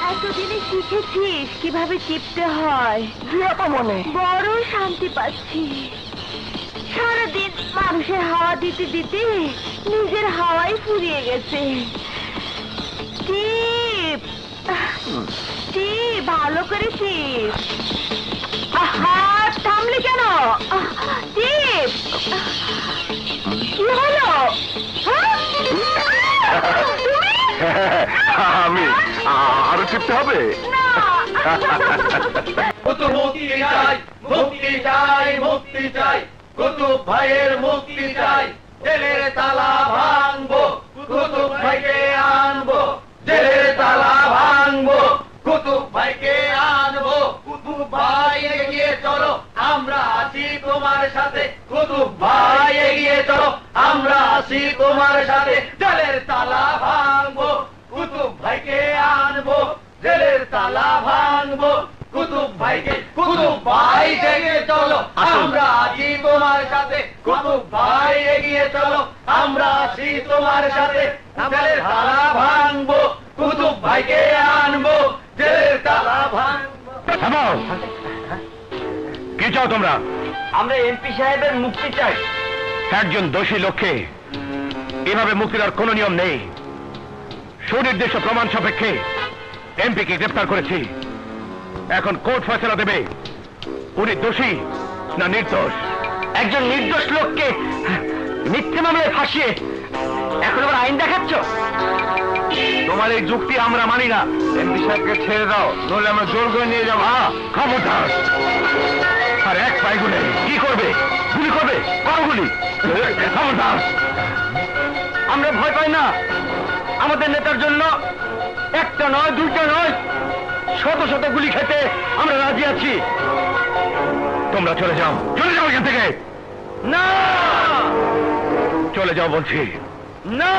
এতদিনে শিখেছিস কিভাবে টিপতে হয়? মনে বড় শান্তি পাচ্ছি। সারাদিন মানুষের হাওয়া দিতে দিতে নিজের হাওয়াই ফুরিয়ে গেছে। টিপ টিপ, ভালো করে টিপ। আহা, থামলি কেন? টিপ। কি হলো? আমি আরো টিপতে হবে? মুক্তি চাই, মুক্তি চাই, মুক্তি চাই, কুতুব ভাইয়ের মুক্তি চাই। জেলের তালা ভাঙবো, কুতুব ভাইকে আনবো। জেলের তালা ভাঙবো, কুতুব ভাইকে আনবো। কুতুব ভাই এগিয়ে চলো, আমরা আছি তোমার সাথে। কুতুব ভাই এগিয়ে চলো, আমরা আছি তোমার সাথে। জেলের তালা ভাঙবো, কুতুব ভাইকে আনবো। জেলের তালা ভাঙবো, কুতুব ভাইকে। কুতুব ভাই এগিয়ে চলো, আমরা আছি তোমার সাথে। কুতুব ভাই এগিয়ে চলো, আমরা আছি তোমার সাথে। জেলের তালা ভাঙবো, কুতুব ভাইকে আনবো। জেলের তালা ভাঙবো। থামাও! কি চাও তোমরা? আমরা এমপি সাহেবের মুক্তি চাই। একজন দোষী লোককে এভাবে মুক্তির আর কোনো নিয়ম নেই। সুনির্দিষ্ট প্রমাণ সাপেক্ষে এমপিকে গ্রেফতার করেছি। এখন কোর্ট ফয়সালা দেবে উনি দোষী না নির্দোষ। একজন নির্দোষ লোককে মিথ্যে মামলায় ফাঁসিয়ে এখন আবার আইন দেখাচ্ছ? তোমার এই যুক্তি আমরা মানি না। এমপি সাহেবকে ছেড়ে দাও, নইলে আমরা জোর করে নিয়ে যাবো। খবরদার! আর এক পায়ে গুলে কি করবে? গুলি করবে? করো গুলি! খবরদার! আমরা ভয় পাই না। আমাদের নেতার জন্য একটা নয়, দুইটা নয়, শত শত গুলি খেতে আমরা রাজি আছি। তোমরা চলে যাও, চলে যাও এখান থেকে। না, চলে যাও বলছি। না,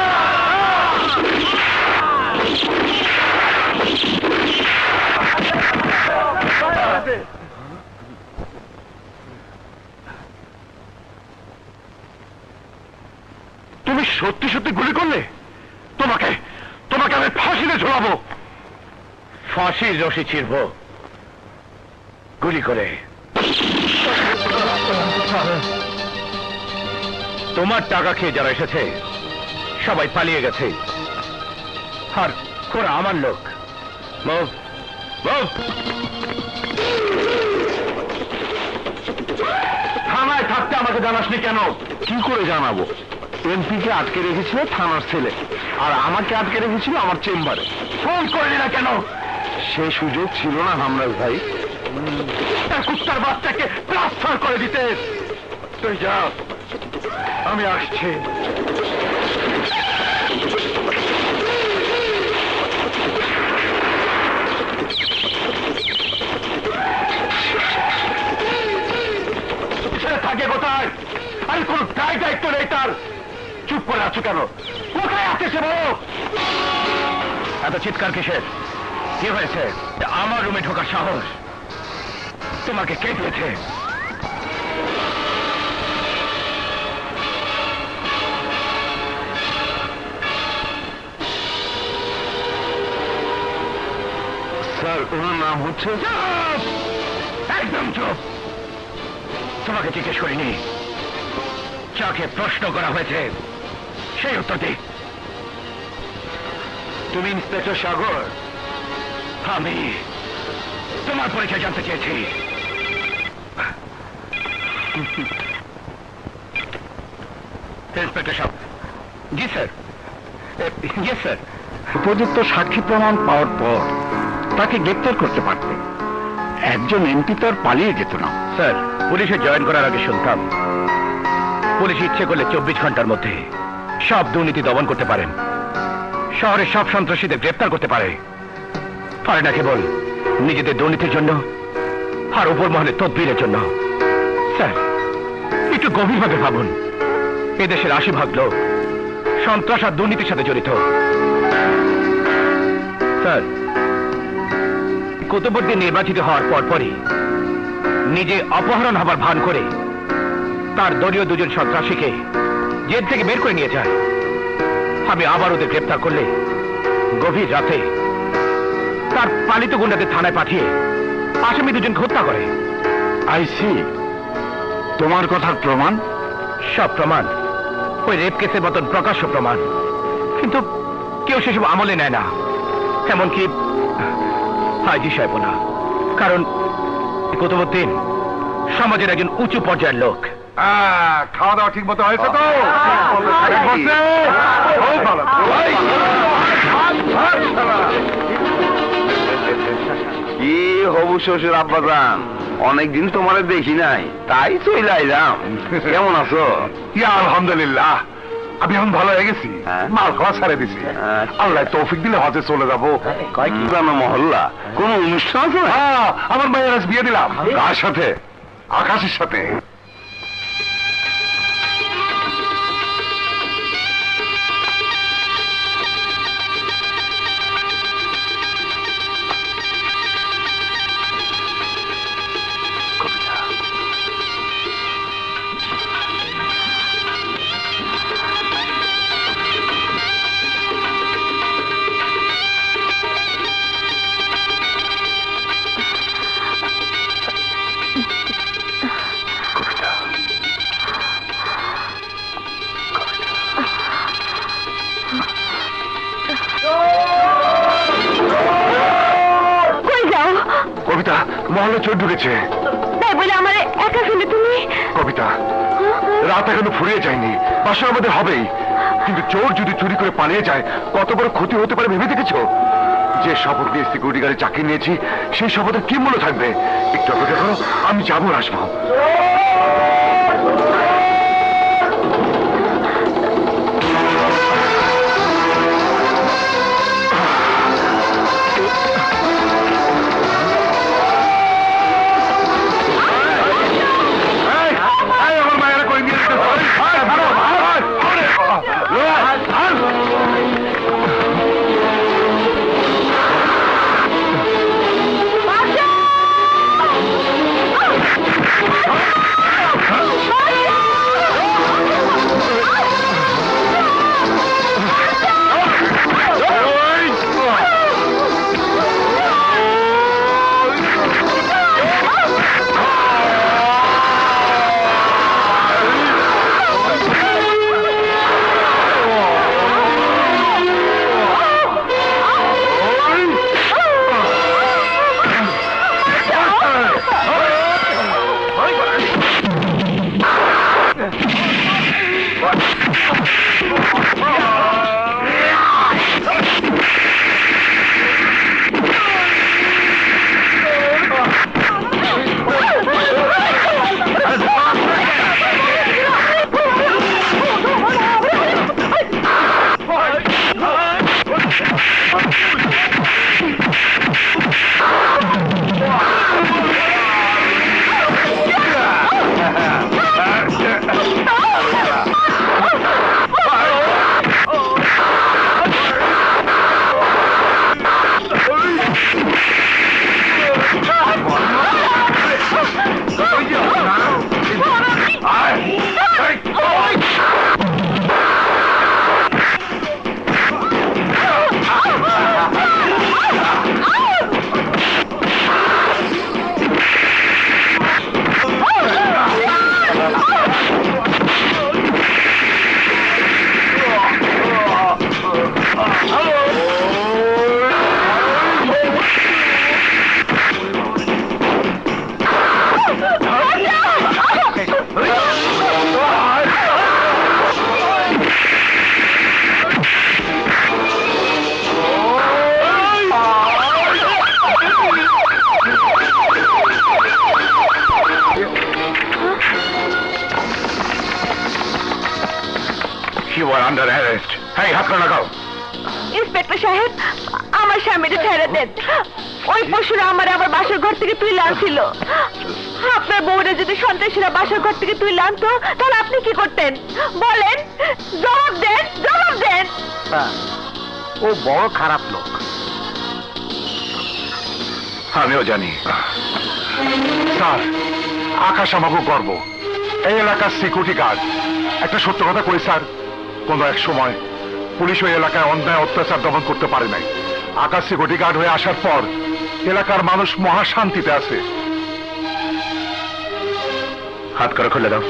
তুমি সত্যি সত্যি গুলি করলে? তোমাকে তোমাকে আমি ফাঁসিতে ঝোলাবো। ফাঁসির রশি ছিড়ব গুলি করে। তোমার টাকা খেয়ে যারা এসেছে সবাই পালিয়ে গেছে, আর ওরা আমার লোক। Move move. থানায় থাকতে আমাকে জানাসনি কেন? কি করে জানাবো? এমপিকে আটকে রেখেছিল থানার ছেলে, আর আমাকে আটকে রেখেছিল আমার চেম্বারে। ফোন করলি না কেন? সে সুযোগ ছিল না হামরাজ ভাই। কুত্তার বাচ্চাকে ট্রান্সফার করে দিতে। তুই যা, আমি আসছি। থাকে কোথায়? আরে কোন দায় দায়িত্ব নেই তার। চুপ করে আছো কেন? কোথায় আছে সে? বলো। এত চিৎকার কিসের? কি হয়েছে? আমার রুমে ঢোকার সাহস তোমাকে কে দিয়েছে? স্যার, ওনার নাম হচ্ছে। একদম চুপ। তোমাকে জিজ্ঞেস করিনি, যাকে প্রশ্ন করা হয়েছে সেই উত্তর দিই। তুমি ইন্সপেক্টর সাগর? আমি তোমার পরিচয় জানতে চেয়েছি। ইন্সপেক্টর সাহেব। জি স্যার। Yes sir. উপযুক্ত সাক্ষী প্রমাণ পাওয়ার পর তাকে গ্রেপ্তার করতে পারতে। একজন এমপি তো আর পালিয়ে যেত না। স্যার, পুলিশে জয়েন করার আগে শুনতাম পুলিশ ইচ্ছে করলে 24 ঘন্টার মধ্যে সব দুর্নীতি দমন করতে পারেন, শহরের সব সন্ত্রাসীদের গ্রেপ্তার করতে পারে না কেবল নিজেদের দুর্নীতির জন্য আর উপর মহলে তদবিরের জন্য। স্যার, একটু গভীরভাবে ভাবুন। এদেশের 80% লোক সন্ত্রাস আর দুর্নীতির সাথে জড়িত। স্যার, কুতুবউদ্দিন নির্বাচিত হওয়ার পরপরই নিজে অপহরণ হবার ভান করে তার দলীয় দুজন সন্ত্রাসীকে জেল থেকে বের করে নিয়ে যায়। আমি আবার ওদের গ্রেপ্তার করলে গভীর রাতে তার পালিত গুন্ডাদের থানায় পাঠিয়ে আসামি দুজনকে হত্যা করে। আইসি, তোমার কথার প্রমাণ? সব প্রমাণ ওই রেপ কেসের মতন প্রকাশ্য প্রমাণ, কিন্তু কেউ সেসব আমলে নেয় না, এমনকি আইজি সাহেব না। কারণ কুতুবউদ্দিন সমাজের একজন উঁচু পর্যায়ের লোক। খাওয়া দাওয়া ঠিক মতো হয়েছে তো? কি হবু শ্বশুর আব্বাজান, অনেকদিন তোমারে দেখি নাই, তাই চলে আইলাম। কেমন আছো? আলহামদুলিল্লাহ, আমি এখন ভালো হয়ে গেছি। মাল খাওয়া ছেড়ে দিছি। আল্লাহ তৌফিক দিলে হজে চলে যাবো। কি জানো মহল্লা কোন অনুষ্ঠান আছে? আমার মায়ের আজ বিয়ে দিলাম। কার সাথে? আকাশের সাথে। কবিতা, মহলে চোর ঢুকেছে। তাই বলে আমার একা ফেলে তুমি? কবিতা, রাত এখনো ফুরিয়ে যায়নি, বাসা আমাদের হবেই, কিন্তু চোর যদি চুরি করে পালিয়ে যায় কত বড় ক্ষতি হতে পারে ভেবে দেখেছো? যে শপথ নিয়ে সিকিউরিটি গার্ডে চাকরি নিয়েছি সেই শপথের কি মূল্য থাকবে? একটু অপেক্ষা করো, আমি যাবো আসবো। Under arrest. হ্যাঁ, হাত লাগাও। ইন্সপেক্টর সাহেব, আমার স্বামীকে ছেড়ে দেন। ওই পশুরা আমার আবার বাসার ঘর থেকে তুলে আনছিল। আপনার বউরা যদি সন্ত্রাসীরা বাসার ঘর থেকে তুলে আনতো, তাহলে আপনি কি করতেন বলেন? জবাব দেন, জবাব দেন। ও বড় খারাপ লোক। আমিও জানি। স্যার, আকাশ আমাকে গর্ব, এই এলাকার সিকিউরিটি গার্ড। একটা সত্য কথা কই স্যার, কোন এক সময় পুলিশ ওই এলাকায় অন্যায় অত্যাচার দমন করতে পারে নাই। আকাশ সিকিউরিটি গার্ড হয়ে আসার পর এলাকার মানুষ মহা শান্তিতে আছে। হাত করে খুলে দাও।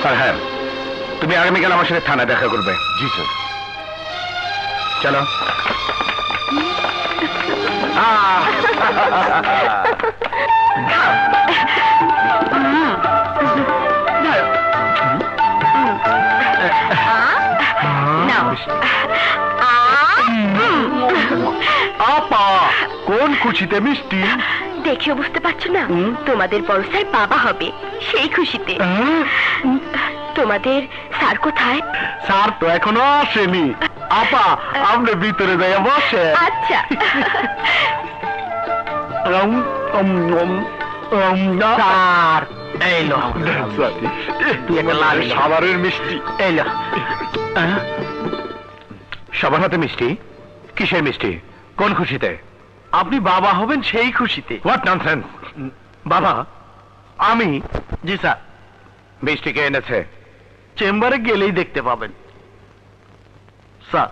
আর হ্যাঁ, তুমি আগামীকাল আমার সাথে থানায় দেখা করবে। জি স্যার। চলো। আপা, কোন খুশিতে মিষ্টি? দেখেও বুঝতে পারছো না, তোমাদের বড় স্যার বাবা হবে, সেই খুশিতে। তোমাদের স্যার কোথায়? স্যার তো এখনো আসেনি। আপা, আপনি ভিতরে যাই বসে। আচ্ছা। স্যার, এই লো তুই একটা লাল সাভারের মিষ্টি। এই লো। সবার হাতে মিষ্টি? কিসের মিষ্টি? কোন খুশিতে? আপনি বাবা হবেন সেই খুশিতে। What nonsense! বাবা, আমি? জি স্যার। মিষ্টি কে এনেছে? চেম্বারে গেলেই দেখতে পাবেন স্যার।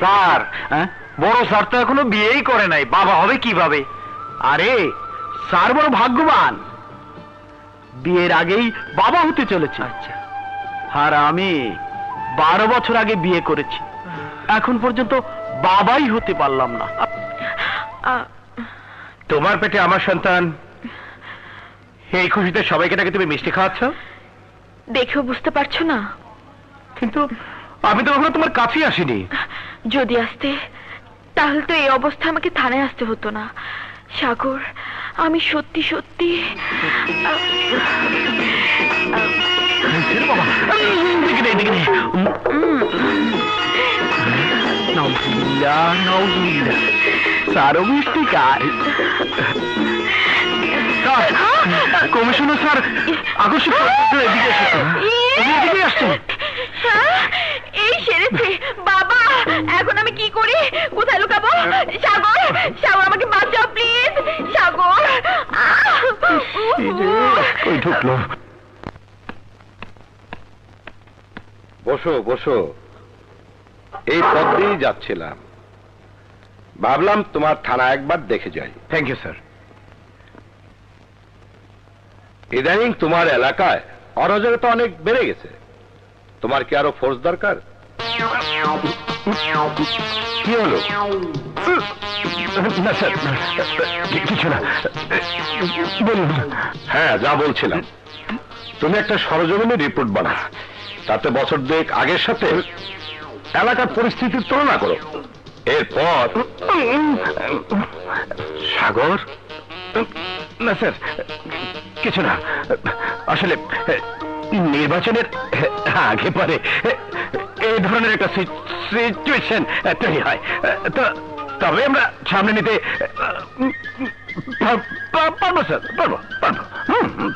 স্যার, বড় স্যার তো এখনো বিয়েই করে নাই, বাবা হবে কিভাবে? আরে স্যার বড় ভাগ্যবান, বিয়ের আগেই বাবা হতে চলেছে। আচ্ছা। আর আমি 12 বছর আগে বিয়ে করেছি, এখন পর্যন্ত বাবাই হতে পারলাম না। তোমার পেটে আমার সন্তান, এই খুশিতে সবাইকে নাকি তুমি মিষ্টি খাওয়াচ্ছ? দেখেও বুঝতে পারছো না? কিন্তু আমি তো কখনো তোমার কাছেই আসিনি। যদি আসতে, তাহলে তো এই অবস্থা আমাকে থানায় আসতে হতো না। সাগর, আমি সত্যি সত্যি স্যারও মিষ্টি খায়। কমিশনার স্যার আকস্মিক এদিকে এসেছেন। এদিকে আসছেন। এই সেরেছে বাবা, এখন আমি কি করি? কোথায় লুকাবো? সাগর, সাগর আমাকে বাঁচাও প্লিজ। সাগর, কই ঢুকলো? বসো বসো। এই পথ দিয়েই যাচ্ছিলাম, ভাবলাম তোমার থানা একবার দেখে যাই। Thank you sir. ইদানিং তোমার এলাকায় অরাজকতা অনেক বেড়ে গেছে, তোমার কি আরো ফোর্স দরকার? কি হলো? না স্যার, কিছু না, বলুন। হ্যাঁ, যা বলছিলাম, তুমি একটা সরজমিনে রিপোর্ট বানাও, তাতে বছর দুয়েক আগের সাথে এলাকার পরিস্থিতির তুলনা করো। এরপর সাগর। না স্যার, কিছু না, আসলে নির্বাচনের আগে পরে এই ধরনের একটা সিচুয়েশন তৈরি হয়, তবে আমরা সামনে নিতে পারবো স্যার,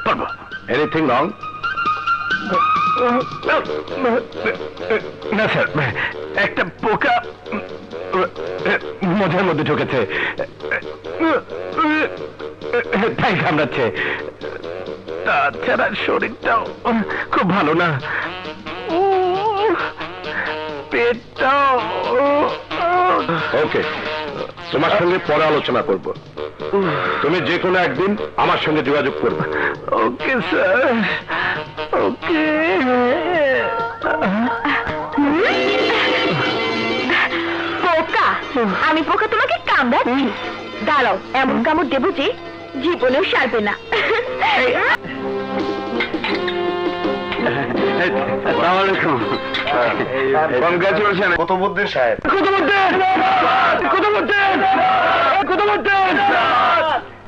পারবো। Anything wrong? না স্যার, একটা পোকা মধ্যের মধ্যে ঢুকেছে, তাই কামড়াচ্ছে। তাছাড়া শরীরটাও খুব ভালো না, পেটটাও। ওকে, তোমার সঙ্গে পরে আলোচনা করব, তুমি যে কোনো একদিন আমার সঙ্গে যোগাযোগ করবে। ওকে স্যার, ওকে। পোকা? আমি পোকা তোমাকে কামড়াচ্ছি? দাঁড়াও, এমন কামড় দেবো যে জীবনেও সারবে না। কংগ্রাচুলেশন কুতুবউদ্দিন সাহেব।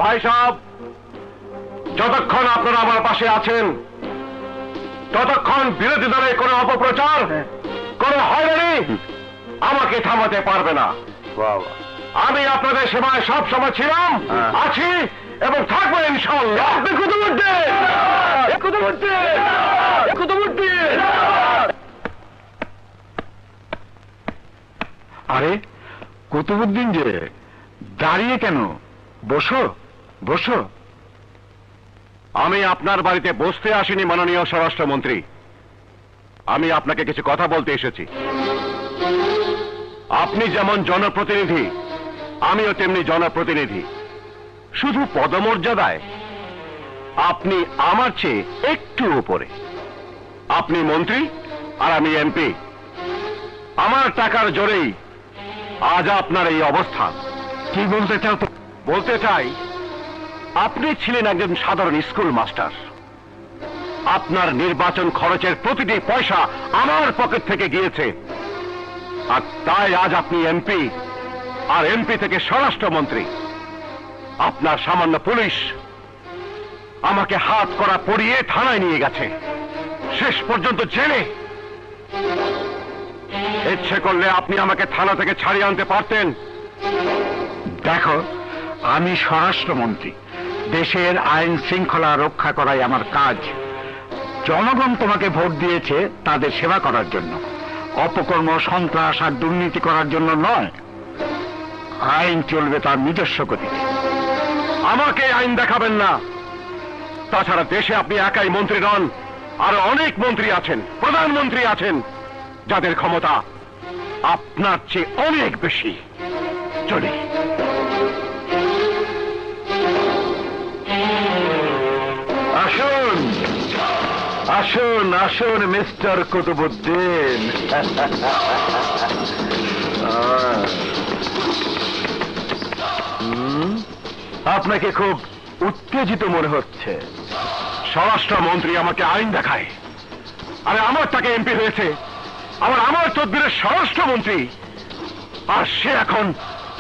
ভাই সাহেব, যতক্ষণ আপনারা আমার পাশে আছেন ততক্ষণ বিরোধী দলের কোনো অপপ্রচার, কোনো হয়রানি আমাকে থামাতে পারবে না। আমি আপনাদের সেবায় সব সময় ছিলাম, আছি এবং থাকবো ইনশাআল্লাহ। আরে কুতুবুদ্দিন যে দাঁড়িয়ে কেন? বসো বসো। আমি আপনার বাড়িতে বসতে আসিনি মাননীয় স্বরাষ্ট্রমন্ত্রী, আমি আপনাকে কিছু কথা বলতে এসেছি। আপনি যেমন জনপ্রতিনিধি, আমিও তেমনি জনপ্রতিনিধি। শুধু পদমর্যাদায় আপনি আমার চেয়ে একটু উপরে। আপনি মন্ত্রী আর আমি এমপি। আমার টাকার জোরেই আজ আপনার এই অবস্থা। কি বলতে চাও? তো বলতে চাই, আপনি ছিলেন একজন সাধারণ স্কুল মাস্টার। আপনার নির্বাচন খরচের প্রতিটি পয়সা আমার পকেট থেকে গিয়েছে, আর তাই আজ আপনি এমপি, আর এমপি থেকে স্বরাষ্ট্রমন্ত্রী। আপনার সামান্য পুলিশ আমাকে হাত করা পড়িয়ে থানায় নিয়ে গেছে, শেষ পর্যন্ত জেলে। ইচ্ছে করলে আপনি আমাকে থানা থেকে ছাড়িয়ে আনতে পারতেন। দেখো, আমি স্বরাষ্ট্রমন্ত্রী, দেশের আইন শৃঙ্খলা রক্ষা করাই আমার কাজ। জনগণ তোমাকে ভোট দিয়েছে তাদের সেবা করার জন্য, অপকর্ম, সন্ত্রাস আর দুর্নীতি করার জন্য নয়। আইন চলবে তার নিজস্ব গতিতে। আমাকে আইন দেখাবেন না। তাছাড়া দেশে আপনি একাই মন্ত্রী নন, আরো অনেক মন্ত্রী আছেন, প্রধানমন্ত্রী আছেন, যাদের ক্ষমতা আপনার চেয়ে অনেক বেশি। চলি। আসুন আসুন আসুন মিস্টার কুতুবুদ্দিন। আপনাকে খুব উত্তেজিত মনে হচ্ছে। স্বরাষ্ট্রমন্ত্রী আমাকে আইন দেখায়, আরে আমার টাকা এমপি হয়েছে, আমার তদবিরের স্বরাষ্ট্রমন্ত্রী, আর সে এখন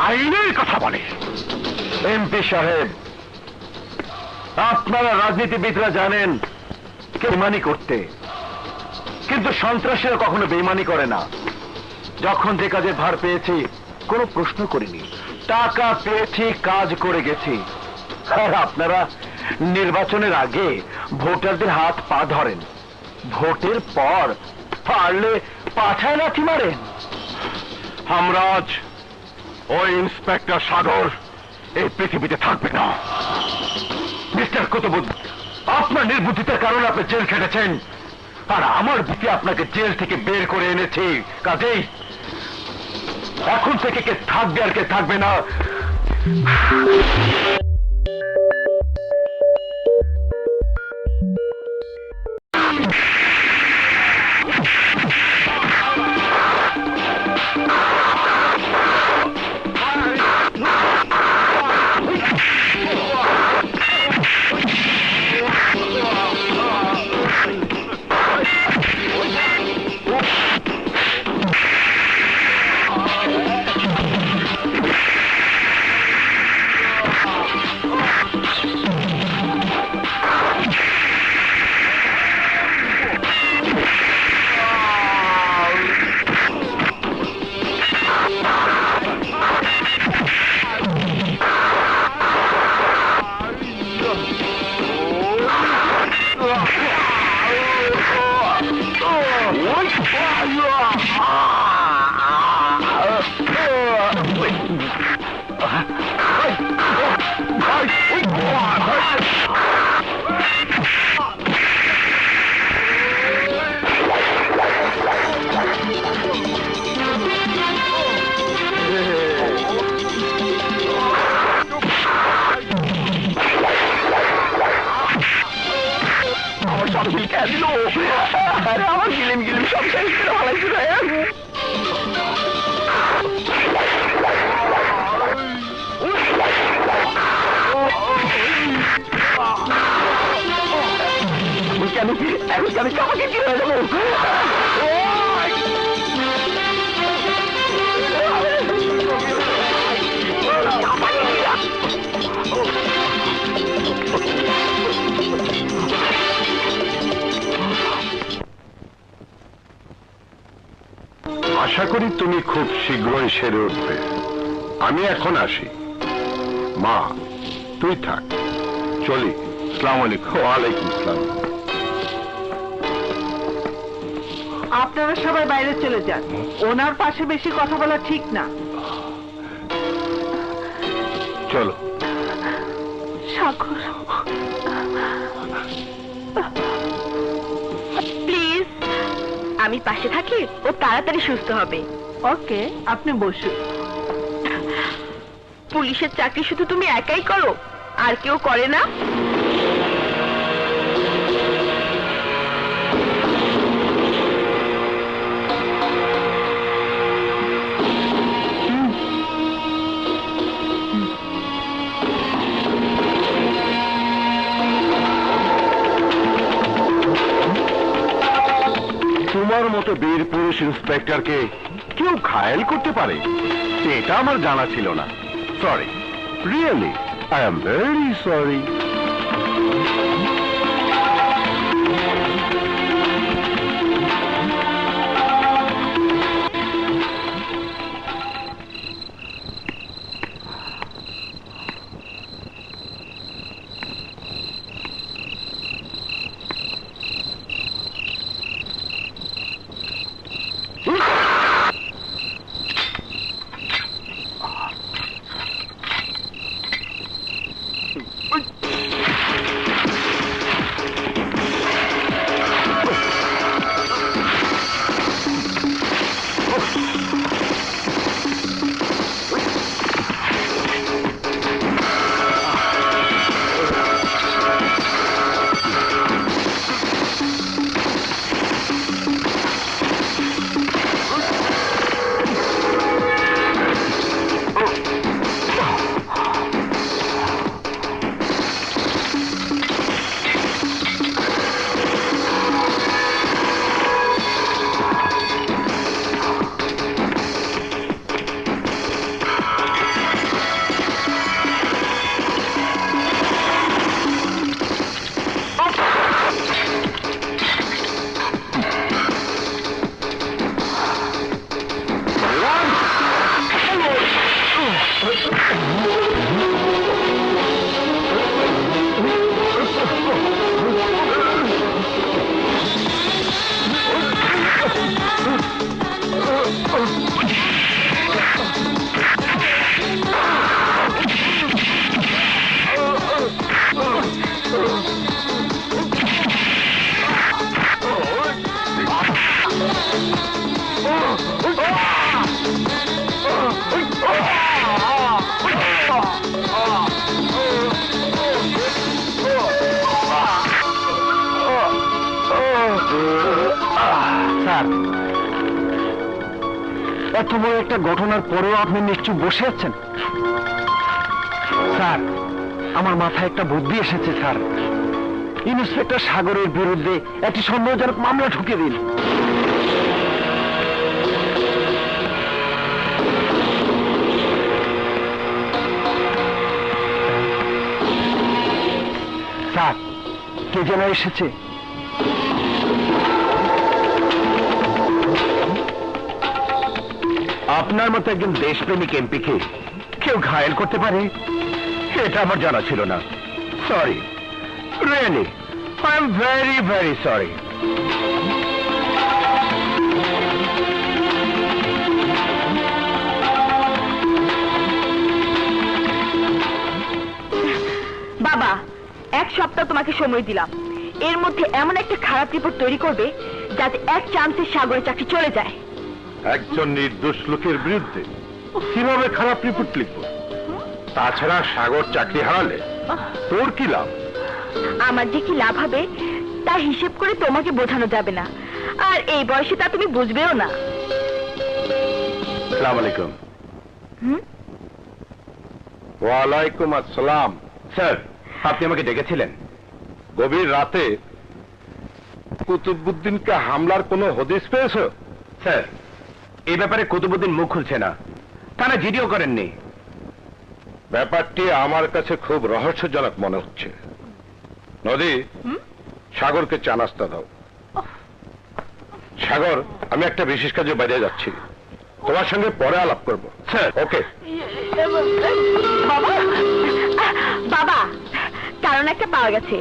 আইনের কথা বলে। এমপি সাহেব, আপনারা রাজনীতিবিদরা জানেন বেইমানি করতে, কিন্তু সন্ত্রাসীরা কখনো বেইমানি করে না। যখন যে কাজে ভার পেয়েছি কোনো প্রশ্ন করিনি, টাকা পেয়েছি, কাজ করে গেছি। আর আপনারা নির্বাচনের আগে ভোটারদের হাত পা ধরেন, ভোটের পর পারলে পাছায় লাথি মারেন। হামরাজ, ওই ইন্সপেক্টর সাগর এই পৃথিবীতে থাকবে না। মিস্টার কুতুবুদ্দিন, আপনার নির্বুদ্ধিতার কারণে আপনি জেল খেটেছেন, আর আমার বুদ্ধি আপনাকে জেল থেকে বের করে এনেছি। কাজেই এখন থেকে কে থাকবে আর কে থাকবে না আমার গিলিম গিলিম সব শেষ করে ফেলাইছিল। আমি কামাকে কি হয়ে যাবো? আশা করি তুমি খুব শীঘ্রই সেরে উঠবে। আমি এখন আসি। মা, তুই থাক, চলি। আসসালামু আলাইকুম। ওয়ালাইকুম আসসালাম। আপনারা সবাই বাইরে চলে যান, ওনার পাশে বেশি কথা বলা ঠিক না। চলো। সাগর, প্লিজ, আমি পাশে থাকি, ও তাড়াতাড়ি সুস্থ হবে। ওকে, আপনি বসুন। পুলিশের চাকরি শুধু তুমি একাই করো, আর কেউ করে না? তোমার মতো বীর পুরুষ ইন্সপেক্টরকে কেউ ঘায়েল করতে পারে, এটা আমার জানা ছিল না। Sorry, really I am very sorry. এত বড় একটা ঘটনার পরেও আপনি নিশ্চুপ বসে আছেন? স্যার, আমার মাথায় একটা বুদ্ধি এসেছে স্যার। ইন্সপেক্টর সাগরের বিরুদ্ধে একটি সন্দেহজনক মামলা ঠুকে দিন। স্যার, কে যেন এসেছে। আপনার মতো একজন দেশপ্রেমিক এমপিকে কেউ ঘায়েল করতে পারে, এটা আমার জানা ছিল না। Sorry, really I am very very sorry. বাবা, এক সপ্তাহ তোমাকে সময় দিলাম, এর মধ্যে এমন একটা খারাপ রিপোর্ট তৈরি করবে যাতে এক চান্সে সাগরের চাকরি চলে যায়। একজন নির্দোষ লোকের বিরুদ্ধে কিভাবে খারাপ রিপোর্ট লিখবো? তাছাড়া সাগর চাকরি হারালে তোর কি লাভ? আমার যে কি লাভ হবে তা হিসেব করে তোমাকে বোঝানো যাবে না, আর এই বয়সে তা তুমি বুঝবেও না। আসসালামু আলাইকুম। ওয়ালাইকুম আসসালাম। স্যার, আপনি আমাকে ডেকেছিলেন? গভীর রাতে কুতুবউদ্দিনকে হামলার কোনো হদিস পেয়েছো? স্যার, এই ব্যাপারে কুতুবউদ্দিন মুখ খুলছে না, থানা জিডিও করেননি। ব্যাপারটি আমার কাছে খুব রহস্যজনক মনে হচ্ছে। নদী, সাগরকে চা নাস্তা দাও। সাগর, আমি একটা বিশেষ কাজে বাইরে যাচ্ছি। তোমার সঙ্গে পরে আলাপ করব। স্যার, ওকে। বাবা বাবা, কারণ একটা পাওয়া গেছে।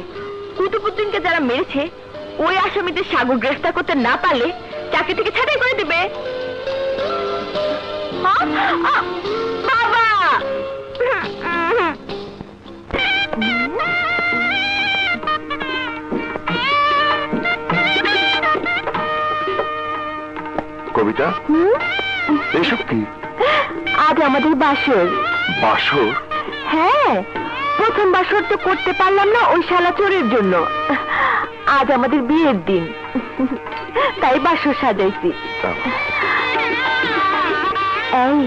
কুতুবুদ্দিনকে যারা মেরেছে ওই আসামিদের সাগর গ্রেফতার করতে না পারলে চাকরি থেকে ছাঁটাই করে দেবে। বাবা, কবিতা, এসব কি? আজ আমাদের বাসর। বাসর? হ্যাঁ, প্রথম বাসর তো করতে পারলাম না ওই শালা চোরের জন্য। আজ আমাদের বিয়ের দিন, তাই বাসর সাজাইছি। এই,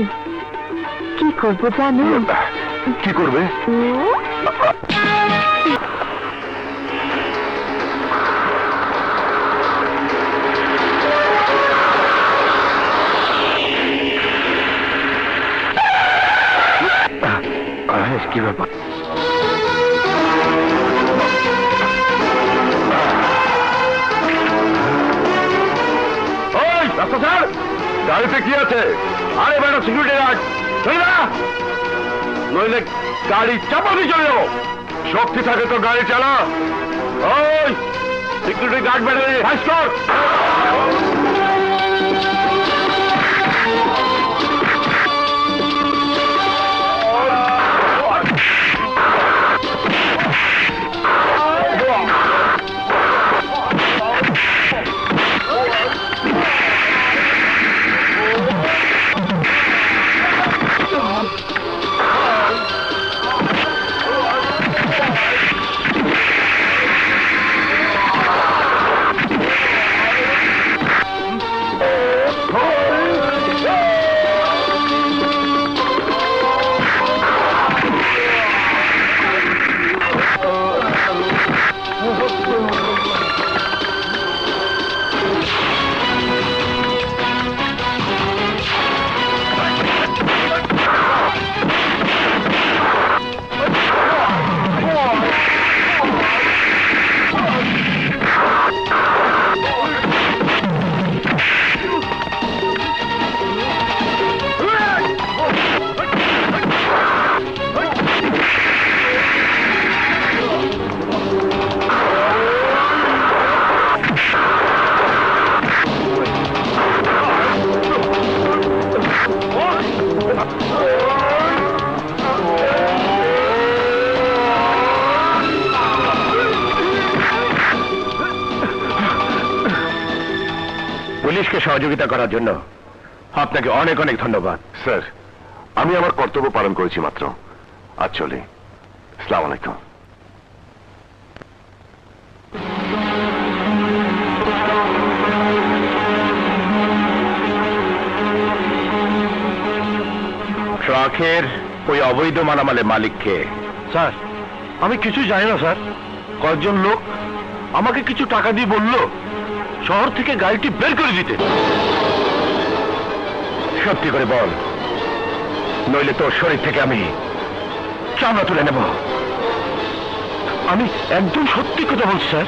কি করবো জানো? কি করবে? কি ব্যাপার? ওই রাস্তা স্যার, গাড়িতে কি আছে? আরে বেটা সিকিউরিটি গার্ড, চলে না, নইলে গাড়ি চাপা দিয়ে চলে যাবো। শক্তি থাকে তো গাড়ি চালা। ওই সিকিউরিটি গার্ড বেটা ফাইস কর। পুলিশকে সহযোগিতা করার জন্য আপনাকে অনেক অনেক ধন্যবাদ। স্যার, আমি আমার কর্তব্য পালন করেছি মাত্র। আজ চলি। আসসালামু আলাইকুম। ট্রাকের ওই অবৈধ মালামালের মালিককে? স্যার, আমি কিছু জানি না স্যার। কয়েকজন লোক আমাকে কিছু টাকা দিয়ে বলল শহর থেকে গাড়িটি বের করে দিতে। সত্যি করে বল, নইলে তোর শরীর থেকে আমি চামড়া তুলে নেব। আমি একদম সত্যি কথা বলছি স্যার।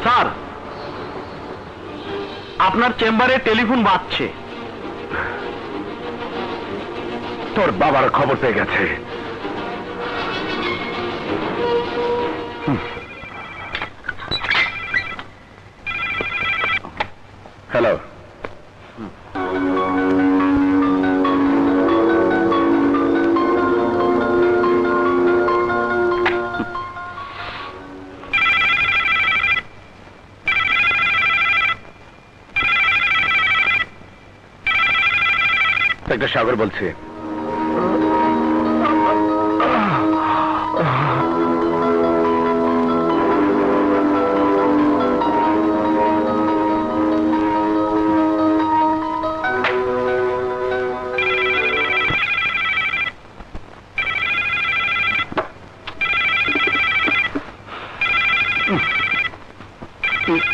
স্যার, আপনার চেম্বারে টেলিফোন বাজছে। তোর বাবার খবর পেয়ে গেছে। হ্যালো। একটা সাগর বলছে।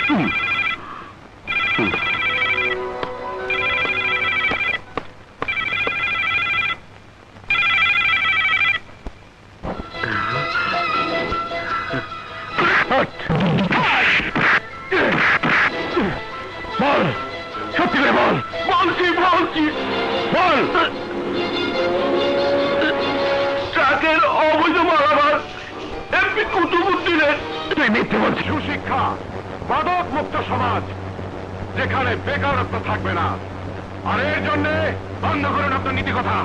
বল, সত্যি করে বল। বলছি বল। ট্রাকের অবৈধ মালামাল এমপি কুতুবুদ্দিনের। তুই মিথ্যে বলছিস। সুশিক্ষা, মাদক মুক্ত সমাজ, যেখানে বেকারত্ব থাকবে না। আর এর জন্য বন্ধ করুন আপনার নীতি কথা।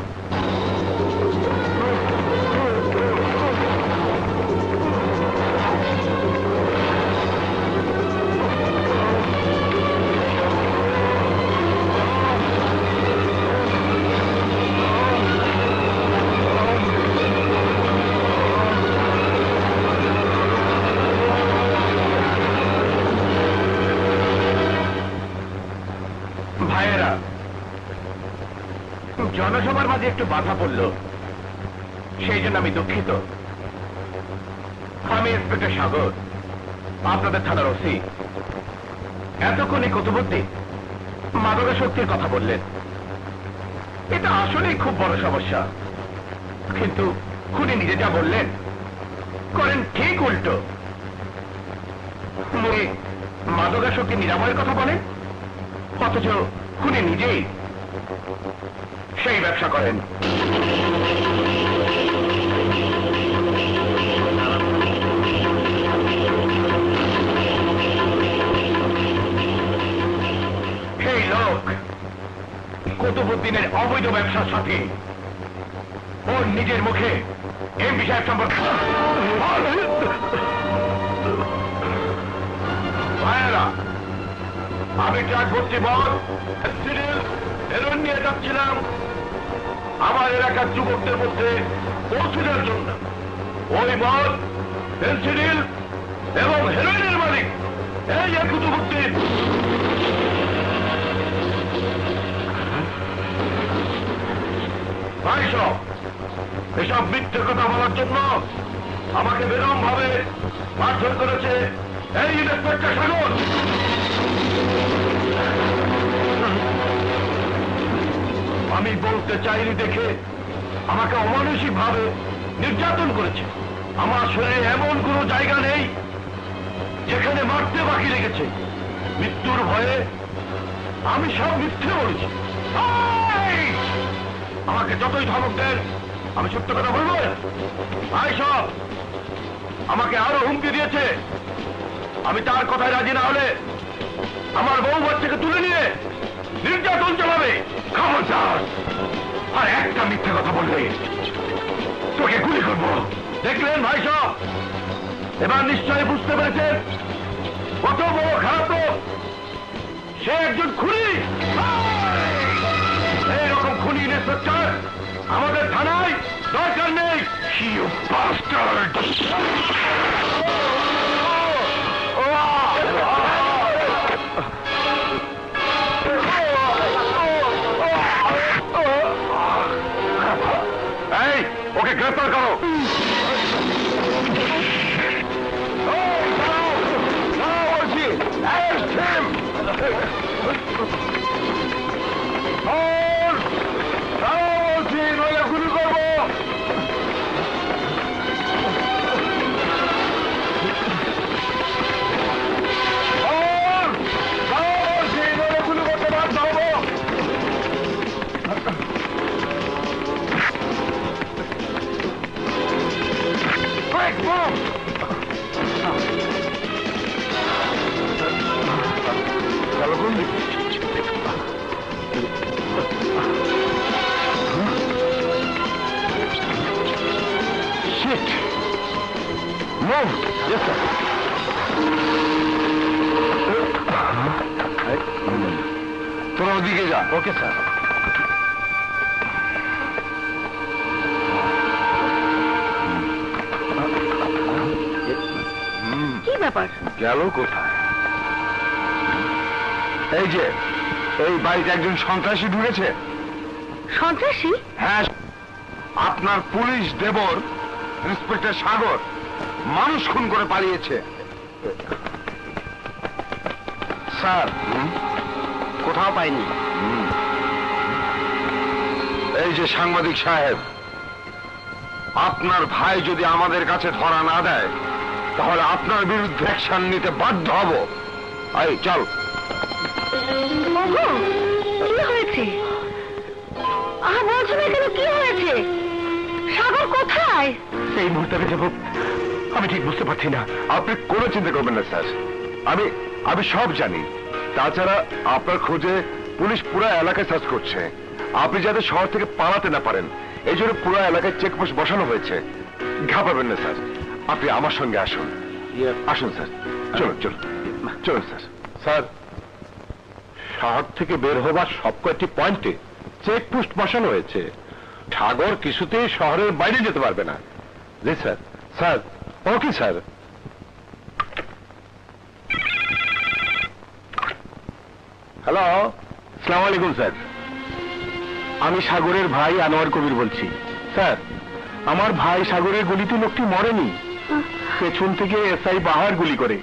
ভাইয়েরা, জনসভার মাঝে একটু বাধা পড়ল, সেই জন্য আমি দুঃখিত। আমি ইন্সপেক্টর সাগর, আপনাদের থানার ওসি। এতক্ষণ এই কুতুবুদ্দিন মাদকাসক্তির কথা বললেন, এটা আসলেই খুব বড় সমস্যা। কিন্তু খুনি নিজে যা বললেন করেন ঠিক উল্টো। উনি মাদকাসক্তি নিরাময়ের কথা বলেন, অথচ খুনি নিজেই সেই ব্যবসা করেন। সেই লোক কুতুবুদ্দিনের অবৈধ ব্যবসার সাথে ওর নিজের মুখে এমপি সাহেব সম্পর্কে। ভাইয়েরা, আমি ট্রাক ভর্তি মদ, হেরোইন নিয়ে যাচ্ছিলাম আমার এলাকার যুবকদের মধ্যে পৌঁছে দেওয়ার জন্য। ওই মদ, ফেন্সিডিল এবং হেরোইনের মালিক এই কুতুবুদ্দিন। ভাই সব এসব মিথ্যে কথা বলার জন্য আমাকে বেরম ভাবে মারধর করেছে এই ইন্সপেক্টর সাগর। আমি বলতে চাইনি দেখে আমাকে অমানসিক ভাবে নির্যাতন করেছে। আমার শরীরে এমন কোনো জায়গা নেই যেখানে মারতে বাকি লেগেছে। মৃত্যুর ভয়ে আমি সব মিথ্যে বলেছি। আমাকে যতই ধমক দেন আমি সত্য কথা বলবো। ভাই সব আমাকে আরো হুমকি দিয়েছে, আমি তার কথায় রাজি না হলে আমার বউ বাচ্চাকে তুলে নিয়ে নির্যাতন চালাবে। খবরদার আর একটা মিথ্যে কথা বললে তোকে গুলি করবো। দেখলেন ভাই সব, এবার নিশ্চয়ই বুঝতে পেরেছেন কত বড় খারাপ লোক। সে একজন খুনি। এইরকম খুনি ইন্সপেক্টর আমাদের থানায় দরকার নেই। You bastard! এই, ওকে গ্রেফতার করো। গুলি করবো। গুলি করতে বাধ্য হবো। Shit! Move! Yes, sir. তোরা ওদিকে যা। Okay sir. কি ব্যাপার? গেল কোথায়? এই যে এই বাড়িতে একজন সন্ত্রাসী ঢুকেছে। সন্ত্রাসী? হ্যাঁ, আপনার পুলিশ দেবর ইন্সপেক্টর সাগর মানুষ খুন করে পালিয়েছে। স্যার কোথাও পাইনি। এই যে সাংবাদিক সাহেব, আপনার ভাই যদি আমাদের কাছে ধরা না দেয় তাহলে আপনার বিরুদ্ধে অ্যাকশন নিতে বাধ্য হব। এই চল। কি হয়েছে? বলছো না কেন, কি হয়েছে? সাগর কোথায়? এই মুহূর্তে যাব আমি ঠিক বুঝতে পারছি না। আপনি কোনো চিন্তা করবেন না স্যার, আমি সব জানি। তাছাড়া আপনার খোঁজে পুলিশ পুরো এলাকায় সার্চ করছে। আপনি যাতে শহর থেকে পালাতে না পারেন এই জন্য পুরো এলাকায় চেকপোস্ট বসানো হয়েছে। ঘাবড়াবেন না স্যার, আপনি আমার সঙ্গে আসুন। আসুন স্যার, চলুন চলুন চলুন স্যার। স্যার, শহর থেকে বের হবার সব কয়েকটি পয়েন্টে চেকপোস্ট বসানো হয়েছে। সাগর কিছুতেই শহরের বাইরে যেতে পারবে না। জি sir. Sir, okay sir. Hello, আসসালামু আলাইকুম স্যার। আমি সাগরের ভাই আনোয়ার কবির বলছি। স্যার, আমার ভাই সাগরের গুলিতে লোকটি মরেনি, পেছন থেকে এসআই বাহার গুলি করে,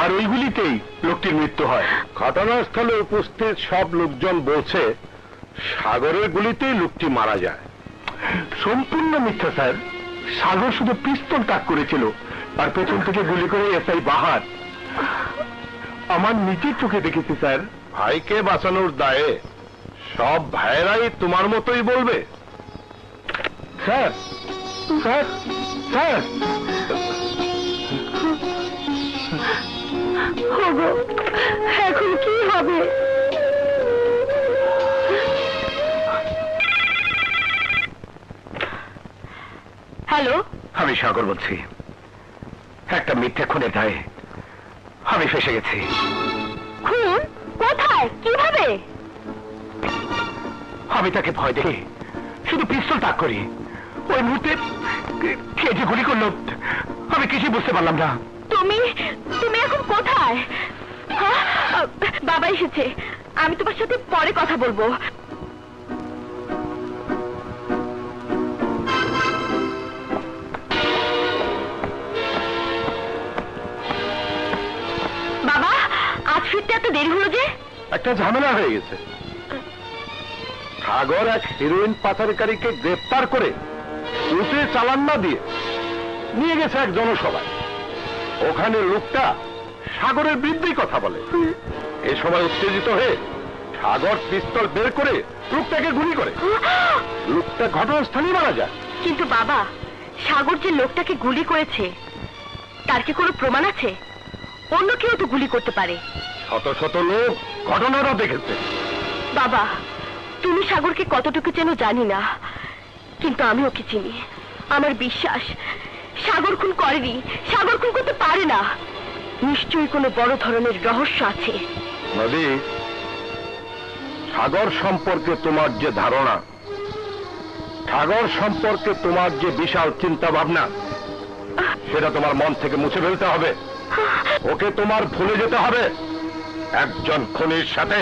আর ওই গুলিতেই লোকটির মৃত্যু হয়। ঘটনাস্থলে উপস্থিত সব লোকজন বলছে সাগরের গুলিতেই লোকটি মারা যায়। সম্পূর্ণ মিথ্যা স্যার। সাগর শুধু পিস্তল তাক করেছিল, আর পেছন থেকে গুলি করে এসআই বাহার। আমার নিজের চোখে দেখেছি স্যার। ভাইকে বাঁচানোর দায়ে সব ভাইয়েরাই তোমার মতোই বলবে? Sir, sir, sir. এখন কি হবে? হ্যালো, আমি সাগর বলছি। একটা মিথ্যে খুনের দায়ে আমি ফেসে গেছি। খুন? কোথায়? কিভাবে? আমি তাকে ভয় দেখে শুধু পিস্তল তাক করি। ওই মুহূর্তে কে যে গুলি করলো আমি কিছুই বুঝতে পারলাম না। তুমি তুমি এখন কোথায়? বাবা এসেছে, আমি তোমার সাথে পরে কথা বলবো। বাবা, আজ ফিরতে এত দেরি হলো যে? একটা ঝামেলা হয়ে গেছে। সাগর এক হিরোইন পাচারকারীকে গ্রেফতার করে উঠে চালান না দিয়ে নিয়ে গেছে এক জনসভায়। ওখানে লোকটা সাগরের বিরুদ্ধেই কথা বলে। এ সময় উত্তেজিত হয়ে সাগর পিস্তল বের করে লোকটাকে গুলি করে। লোকটা ঘটনাস্থলেই মারা যায়। কিন্তু বাবা, সাগর যে লোকটাকে গুলি করেছে তার কি কোনো প্রমাণ আছে? অন্য কেউ তো গুলি করতে পারে। শত শত লোক ঘটনাটা দেখেছে। বাবা, তুমি সাগরকে কতটুকু চেনো জানি না, কিন্তু আমি ওকে চিনি। আমার বিশ্বাস সাগর খুন করেনি, সাগর খুন করতে পারে না। নিশ্চয়ই কোনো বড় ধরনের রহস্য আছে। নদী, সাগর সম্পর্কে তোমার যে ধারণা, সাগর সম্পর্কে তোমার যে বিশাল চিন্তা ভাবনা, সেটা তোমার মন থেকে মুছে ফেলতে হবে। ওকে তোমার ভুলে যেতে হবে। একজন খুনির সাথে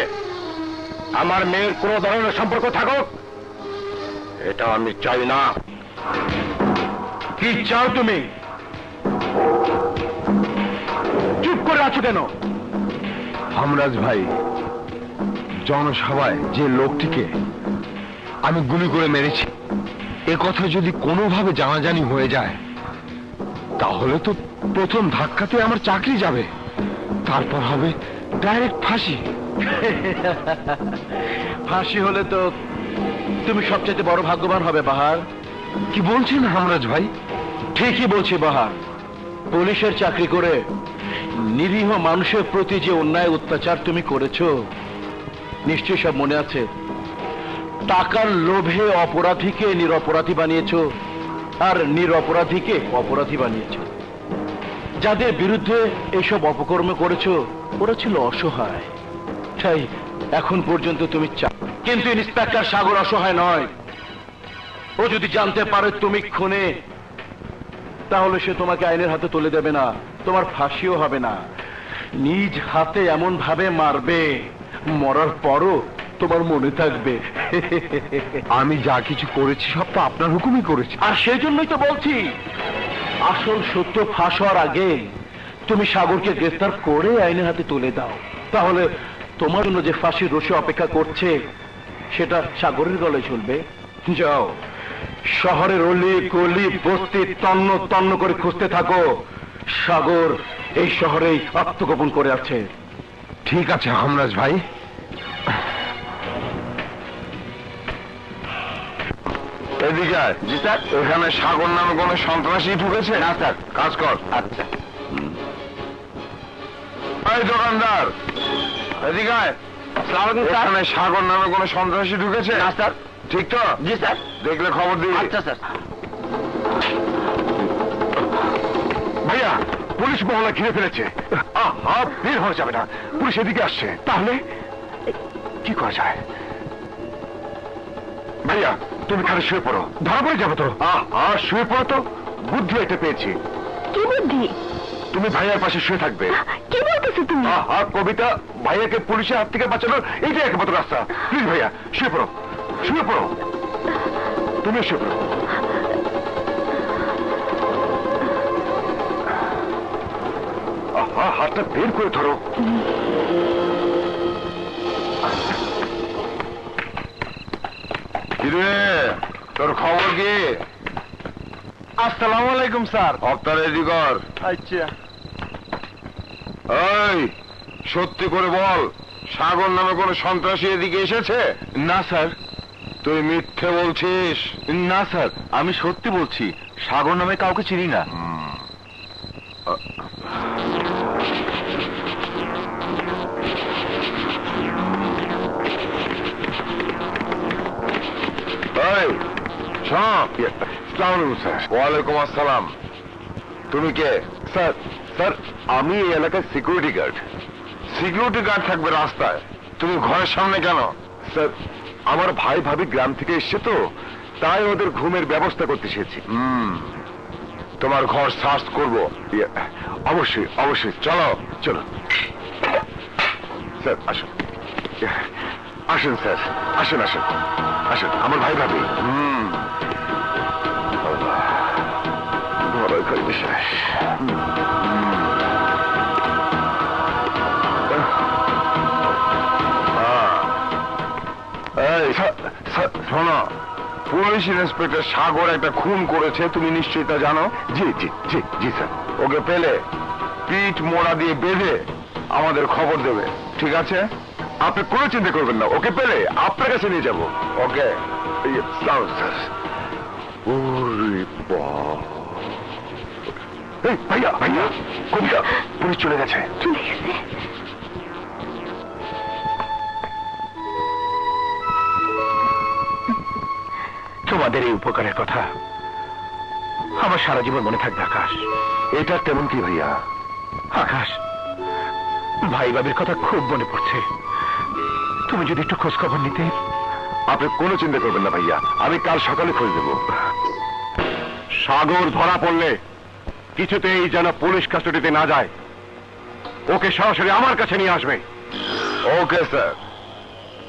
আমার মেয়ের কোন ধরনের সম্পর্ক থাকুক, এটা আমি চাই না। কি চাও তুমি? চুপ করে আছো কেন? হামরাজ ভাই, জনসভায় যে লোকটিকে আমি গুলি করে মেরেছি, এ কথা যদি কোনোভাবে জানাজানি হয়ে যায় তাহলে তো প্রথম ধাক্কাতে আমার চাকরি যাবে, তারপর হবে ডাইরেক্ট ফাঁসি। ফাঁসি হলে তো তুমি সবচেয়ে বড় ভাগ্যবান হবে বাহার। কি বলছেন হামরাজ ভাই? ঠিকই বলছি বাহার। পুলিশের চাকরি করে নিরীহ মানুষের প্রতি যে অন্যায় অত্যাচার তুমি করেছো নিশ্চয়ই সব মনে আছে। টাকার লোভে অপরাধীকে নিরপরাধী বানিয়েছো, আর নিরপরাধীকে অপরাধী বানিয়েছো। যাদের বিরুদ্ধে এইসব অপকর্ম করেছো ওরা ছিল অসহায়, তাই এখন পর্যন্ত তুমি কিন্তু ইন্সপেক্টর সাগর অসহায় নয়। ও যদি জানতে পারে তুমি খুনে, তাহলে সে তোমাকে আইনের হাতে তুলে দেবে না, তোমার ফাঁসিও হবে না। নিজ হাতে এমন ভাবে মারবে, মরার পরও তোমার মনে থাকবে। আমি যা কিছু করেছি সব তো আপনার হুকুমই করেছি। আর সেই জন্যই তো বলছি, আসল সত্য ফাঁস হওয়ার আগে তুমি সাগরকে গ্রেফতার করে আইনের হাতে তুলে দাও। তাহলে তোমার জন্য যে ফাঁসির রশি অপেক্ষা করছে সেটা সাগরের গলায় ঝুলবে। যাও, শহরের অলি গলি বস্তি তন্ন তন্ন করে খুঁজতে থাকো। সাগর এই শহরেই আত্মগোপন করে আছে। ঠিক আছে হামরাজ ভাই। এদিকে আয়। জি স্যার। এখানে সাগর নামে কোন সন্ত্রাসী ঢুকেছে? না স্যার। কাজ কর। আচ্ছা। এই দোকানদার, এদিকে আয়। এখানে সাগর নামে কোন সন্ত্রাসী ঢুকেছে? না স্যার। ঠিক তো? জি স্যার। দেখলে খবর দিবি। আচ্ছা স্যার। ভাইয়া, পুলিশ মহলা ঘিরে ফেলেছে। বের হওয়া যাবে না, পুলিশ এদিকে আসছে। তাহলে কি করা যায়? ভাইয়া, তুমি খালি শুয়ে পড়ো, ধরা পড়ে যাবে তো। শুয়ে পড়ো তো, বুদ্ধি এটা পেয়েছি। কি বুদ্ধি? তুমি ভাইয়ার পাশে শুয়ে থাকবে। কি বলতেছো তুমি? কবিতা, ভাইয়াকে পুলিশের হাত থেকে বাঁচানোর এইটাই একমাত্র রাস্তা। প্লিজ ভাইয়া, শুয়ে পড়ো, শুয়ে পড়ো, তুমি শুয়ে পড়ো। হাতটা বের করে ধরো। কিরে, তোর খবর কি? আসসালামু আলাইকুম স্যার। হপ্তা রেডি কর। আচ্ছা। এই, সত্যি করে বল, সাগর নামে কোন সন্ত্রাসী এদিকে এসেছে? না স্যার। তুই মিথ্যে বলছিস? না স্যার, আমি সত্যি বলছি, সাগর নামে কাউকে চিনি না। এই, শোন। ওয়ালাইকুম আসসালাম। তুমি কে? স্যার, স্যার আমি এই এলাকার সিকিউরিটি গার্ড। সিকিউরিটি গার্ড থাকবে রাস্তায়, তুমি ঘরের সামনে কেন? স্যার, আমার ভাই ভাবি গ্রাম থেকে এসছে তো, তাই ওদের ঘুমের ব্যবস্থা করতে এসেছি। তোমার ঘর সার্চ করবো। অবশ্যই অবশ্যই, চলো। চলো স্যার, আসুন আসুন স্যার, আসুন আসুন আসুন, আমার ভাই ভাবি। বড় করে বিষয়। এই, শোনো, পুলিশ ইন্সপেক্টর সাগর একটা খুন করেছে, তুমি নিশ্চয়ই তা জানো? জি জি জি জি স্যার। ওকে পেলে পিঠ মোড়া দিয়ে বেঁধে আমাদের খবর দেবে, ঠিক আছে? আপনি কোনো চিন্তা করবেন না, ওকে পেলে আপনার কাছে নিয়ে যাবো। ওকে। স্যার, ওরে বাবা! এই ভাইয়া, ভাইয়া, কবিতা, পুলিশ চলে গেছে। চলে গেছে। তোমাদের এই উপকারের কথা আমার সারা জীবন মনে থাকবে আকাশ। এটা তেমন কি ভাইয়া? আকাশ, ভাই বাবির কথা খুব মনে পড়ছে। তুমি যদি একটু খোঁজ খবর নিতে। আপনি কোনো চিন্তা করবেন না ভাইয়া, আমি কাল সকালে খোঁজ দেব। সাগর ধরা পড়লে কিছুতেই যেন পুলিশ কাস্টডিতে না যায়, ওকে সরাসরি আমার কাছে নিয়ে আসবে। Okay sir.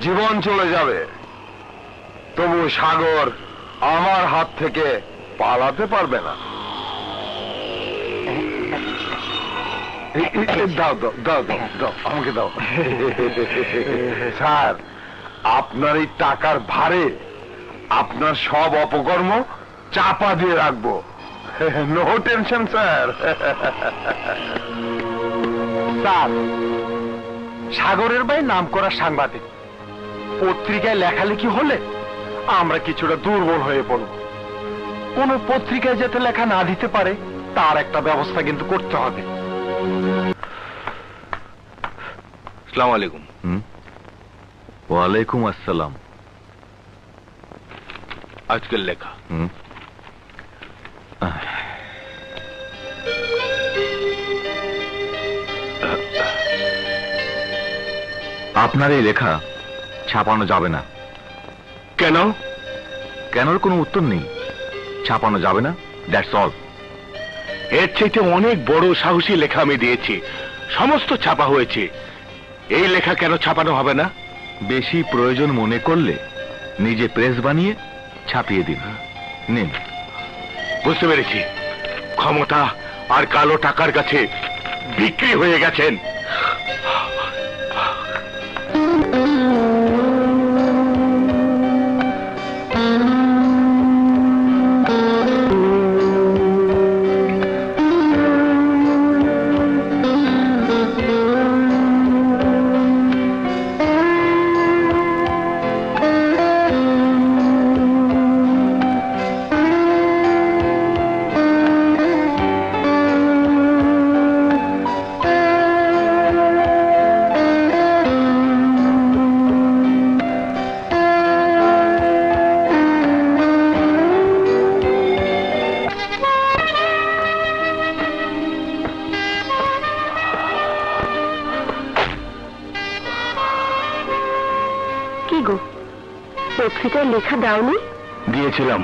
জীবন চলে যাবে, তবু সাগর আমার হাত থেকে পালাতে পারবে না। দাও দাও দাও দাও দাও, আমাকে দাও। স্যার, আপনার এই টাকার ভারে আপনার সব অপকর্ম চাপা দিয়ে রাখবো। No tension sir. স্যার, সাগরের ভাই নাম করা সাংবাদিক, পত্রিকায় লেখালেখি হলে আমরা কিছুটা দুর্বল হয়ে পড়ব। কোন পত্রিকায় যাতে লেখা না দিতে পারে তার একটা ব্যবস্থা কিন্তু করতে হবে। আসসালামু আলাইকুম। ওয়ালাইকুম আসসালাম। আজকের লেখা। আপনার এই লেখা ছাপানো যাবে না। কেন? কেনর কোনো উত্তর নেই, ছাপানো যাবে না, দ্যাটস অল। এর চাইতে অনেক বড় সাহসী লেখা আমি দিয়েছি, সমস্ত ছাপা হয়েছে। এই লেখা কেন ছাপানো হবে না? বেশি প্রয়োজন মনে করলে নিজে প্রেস বানিয়ে ছাপিয়ে দিন। নিন। বুঝতে পেরেছি, ক্ষমতা আর কালো টাকার কাছে বিক্রি হয়ে গেছেন। পত্রিকায় লেখা দাওনি? দিয়েছিলাম,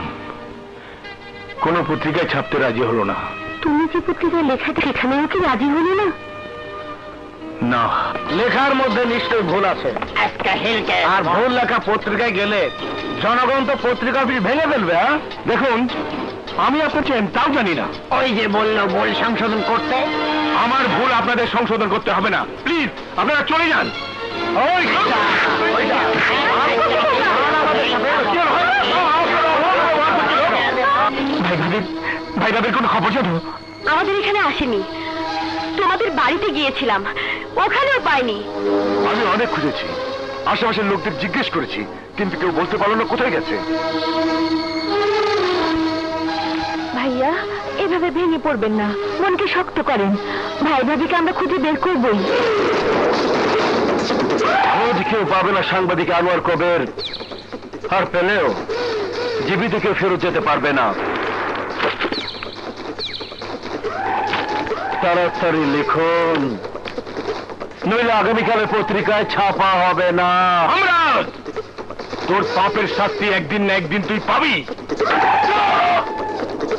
কোনো পত্রিকায় ছাপতে রাজি হলো না। তুমি যে পত্রিকায় লেখাটা সেখানেও কি রাজি হলে না? না, লেখার মধ্যে নিশ্চয়ই ভুল আছে। আর ভুল লেখা পত্রিকায় গেলে জনগণ তো পত্রিকা অফিস ভেঙে ফেলবে। দেখুন, আমি আপনার চেন তাও জানি না। ওই যে বললো ভুল সংশোধন করতে। আমার ভুল আপনাদের সংশোধন করতে হবে না, প্লিজ আপনারা চলে যান। ভাই ভাবির কোনো খবর জানো? আমাদের এখানে আসেনি, তোমাদের বাড়িতে গিয়েছিলাম, ওখানেও পাইনি। আমি অনেক খুঁজেছি, আশেপাশের লোকদের জিজ্ঞেস করেছি, কিন্তু কেউ বলতে পারলো না কোথায় গেছে। ভাইয়া, এভাবে ভেঙে পড়বেন না, মনকে শক্ত করেন। ভাই ভাবিকে আমরা খুঁজে বের করবই। খোঁজ কেউ পাবে না সাংবাদিক আনোয়ার কবির, আর পেলেও জীবিত কেউ ফেরত যেতে পারবে না। তাড়াতাড়ি লিখুন, নইলে আগামীকালের পত্রিকায় ছাপা হবে না। আমরা তোর পাপের শাস্তি একদিন না একদিন তুই পাবি।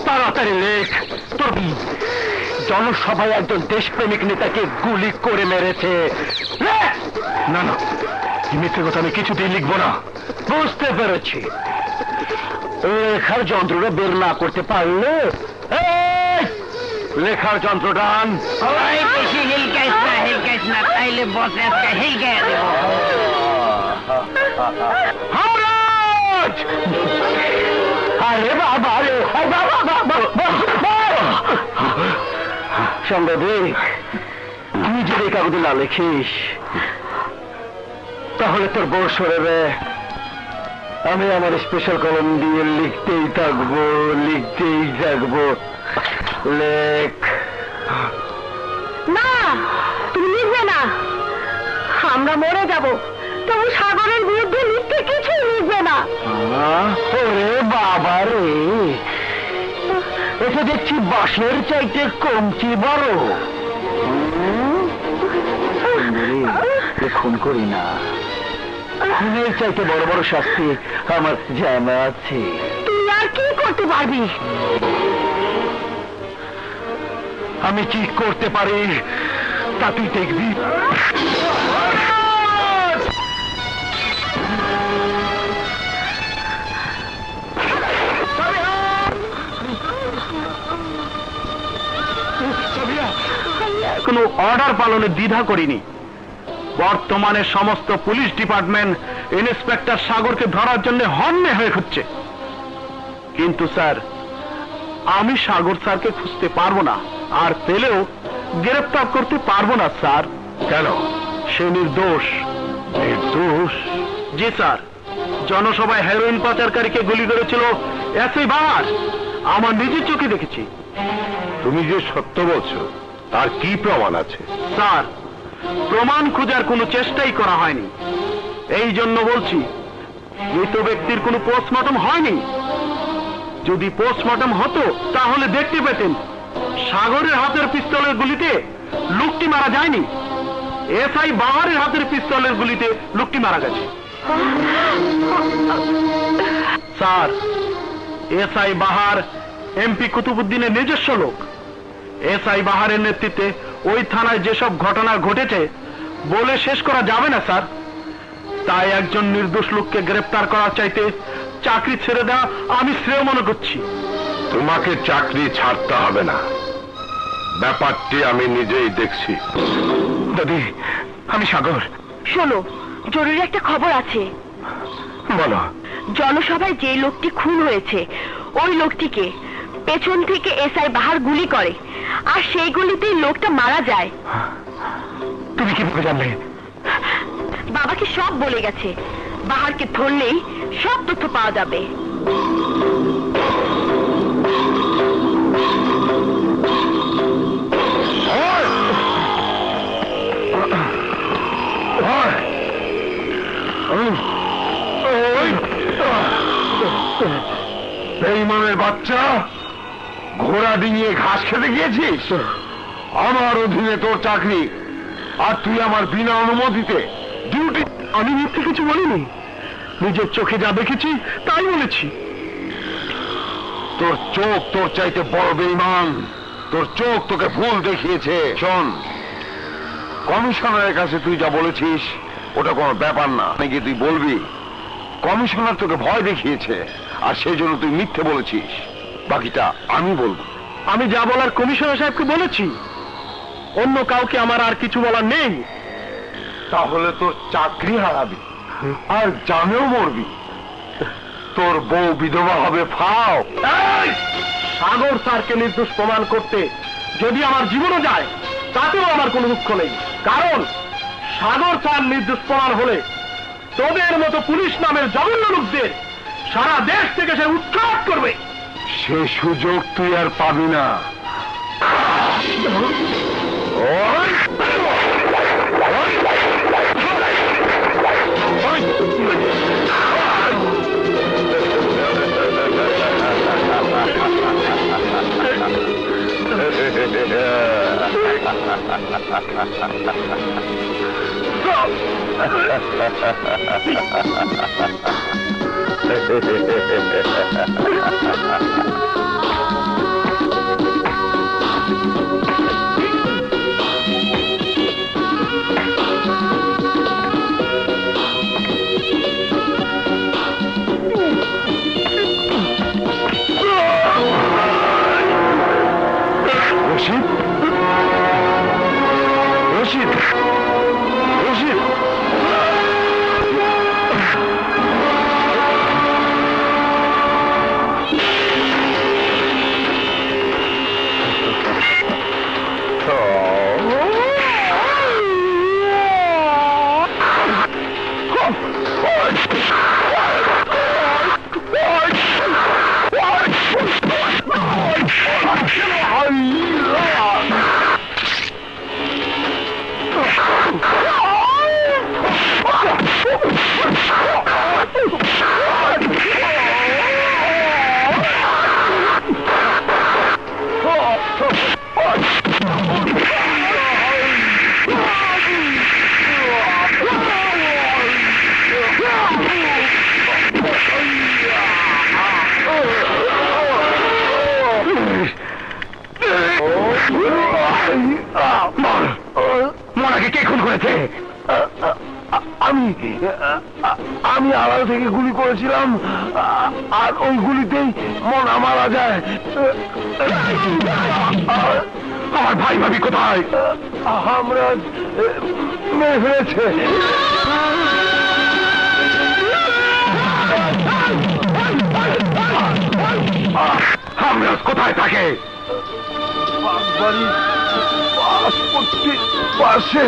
তাড়াতাড়ি লেখ, তোর জনসভায় একজন দেশপ্রেমিক নেতাকে গুলি করে মেরেছে। না না, এই মিথ্যে কথা আমি কিছুতেই লিখবো না। বুঝতে পেরেছি, লেখার যন্ত্রটা বের না করতে পারলে লেখার যন্ত্রটা আন। বেশি হিলকাইস না, তাইলে বসে আজকে হিলকাই দেব। আরে বাবা রে, সাংবাদিক, তুই যদি কাগজে না লিখিস তাহলে তোর বউ সরে। আমি আমার স্পেশাল কলম দিয়ে লিখতেই থাকবো, লিখতেই থাকবো। লেখ। না, তুমি লিখবে না, আমরা মরে যাব, তবু সাগরের বিরুদ্ধে লিখতে কিছুই লিখবে না। ওরে বাবা রে, এটা দেখছি বাঁশের চাইতে কমছি বড়। খুন করি না, খুনের চাইতে বড় বড় শাস্তি আমার জানা আছে। তুই আর কি করতে পারবি? আমি কি করতে পারি তা তুই দেখবি। কোনো অর্ডার পালনে দ্বিধা করিনি। বর্তমানে সমস্ত পুলিশ ডিপার্টমেন্ট ইন্সপেক্টর সাগরকে ধরার জন্য হন্যে হয়ে খুঁজছে, কিন্তু স্যার আমি সাগর স্যারকে খুঁজতে পারবো না, আর পেলেও গ্রেফতার করতে পারবো না স্যার। কেন? সে নির্দোষ। নির্দোষ? জি স্যার, জনসভায় হেরোইন পাচারকারীকে গুলি করেছিল এসআই বাহার, আমার নিজের চোখে দেখেছি। তুমি যে সত্য বলছো তার কি প্রমাণ আছে? স্যার, প্রমাণ খোঁজার কোনো চেষ্টাই করা হয়নি, এই জন্য বলছি মৃত ব্যক্তির কোনো পোস্টমর্টম হয়নি। যদি পোস্টমর্টম হতো তাহলে দেখতে পেতেন সাগরের হাতের পিস্তলের গুলিতে লোকটি মারা যায়নি, এসআই বাহারের হাতের পিস্তলের গুলিতে লোকটি মারা গেছে। স্যার, এসআই বাহার এমপি কুতুবুদ্দিনের নিজস্ব লোক। এসআই বাহারের নেতৃত্বে ওই থানায় যেসব ঘটনা ঘটেছে বলে শেষ করা যাবে না স্যার। তাই একজন নির্দোষ লোককে গ্রেফতার করার চাইতে চাকরি ছেড়ে দেওয়া আমি শ্রেয় মনে করছি। তোমাকে চাকরি ছাড়তে হবে না, ব্যাপারটি আমি নিজেই দেখছি। দাদি, আমি সাগর। শোনো, জরুরি একটা খবর আছে। বলো। জনসভায় যে লোকটি খুন হয়েছে ওই লোকটিকে পেছন থেকে এসআই বাহার গুলি করে, আর সেই গুলিতেই লোকটা মারা যায়। তুমি কিভাবে জানলে? বাবাকে সব বলে গেছে, বাহারকে ধরলেই সব তথ্য পাওয়া যাবে। বেঈমানের বাচ্চা, ঘোড়া ডিঙিয়ে ঘাস খেতে গিয়েছিস? আমার অধীনে তোর চাকরি, আর তুই আমার বিনা অনুমতিতে ডিউটি। আমি মিথ্যে কিছু বলিনি, নিজের চোখে যা দেখেছি তাই বলেছি। তোর চোখ তোর চাইতে বড় বেঈমান, তোর চোখ তোকে ভুল দেখিয়েছে। শোন, কমিশনারের কাছে তুই যা বলেছিস ওটা কোনো ব্যাপার না, নাকি তুই বলবি কমিশনার তোকে ভয় দেখিয়েছে আর সেই জন্য তুই মিথ্যে বলেছিস। বাকিটা আমি বলবো। আমি যা বলার কমিশনার সাহেবকে বলেছি, অন্য কাউকে আমার আর কিছু বলার নেই। তাহলে তোর চাকরি হারাবি আর জানেও মরবি, তোর বউ বিধবা হবে ফাও। সাগর স্যারকে নির্দোষ প্রমাণ করতে যদি আমার জীবনও যায় তাতেও আমার কোনো দুঃখ নেই, কারণ সাগর স্যার নির্দোষ প্রমাণ হলে তোদের মতো পুলিশ নামের জঘন্য লোকদের সারা দেশ থেকে সে উৎখাত করবে। সে সুযোগ তুই আর পাবি না। মনাকে কে খুন করেছে? আমি আড়াল থেকে গুলি করেছিলাম আর ওই গুলিতেই মনা মারা যায়। আমার ভাই ভাবি কোথায়? আমরা মেরে ফেলেছে। আমরা কোথায় থাকে? পাশে।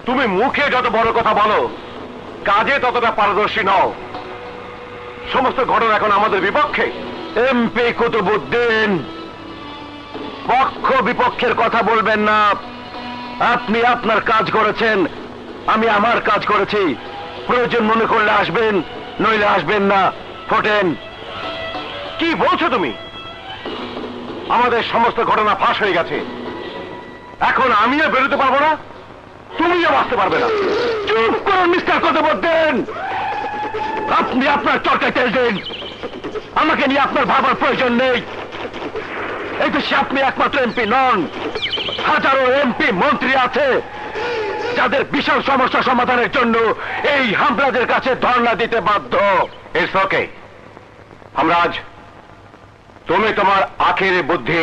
তুমি মুখে যত বড় কথা বলো, কাজে ততটা পারদর্শী নও। সমস্ত ঘটনা এখন আমাদের বিপক্ষে। এমপি কুতুবউদ্দিন, পক্ষ বিপক্ষের কথা বলবেন না। আপনি আপনার কাজ করেছেন, আমি আমার কাজ করেছি। প্রয়োজন মনে করলে আসবেন, নইলে আসবেন না। ফোটেন। কি বলছো তুমি? আমাদের সমস্ত ঘটনা ফাঁস হয়ে গেছে, এখন আমিও বেরোতে পারবো না, তুমিও বাঁচতে পারবে না। চুপ করুন মিস্টার কুতুবউদ্দিন, আপনি আপনার চরকায় তেল দিন। আমাকে নিয়ে আপনার ভাবার প্রয়োজন নেই। এই দেশে আপনি একমাত্র এমপি নন, হাজারো এমপি মন্ত্রী আছে যাদের বিশাল সমস্যা সমাধানের জন্য এই হামলাদের কাছে ধর্ণা দিতে বাধ্য। ইটস ওকে হামরাজ, তুমি তোমার আখেরে বুদ্ধি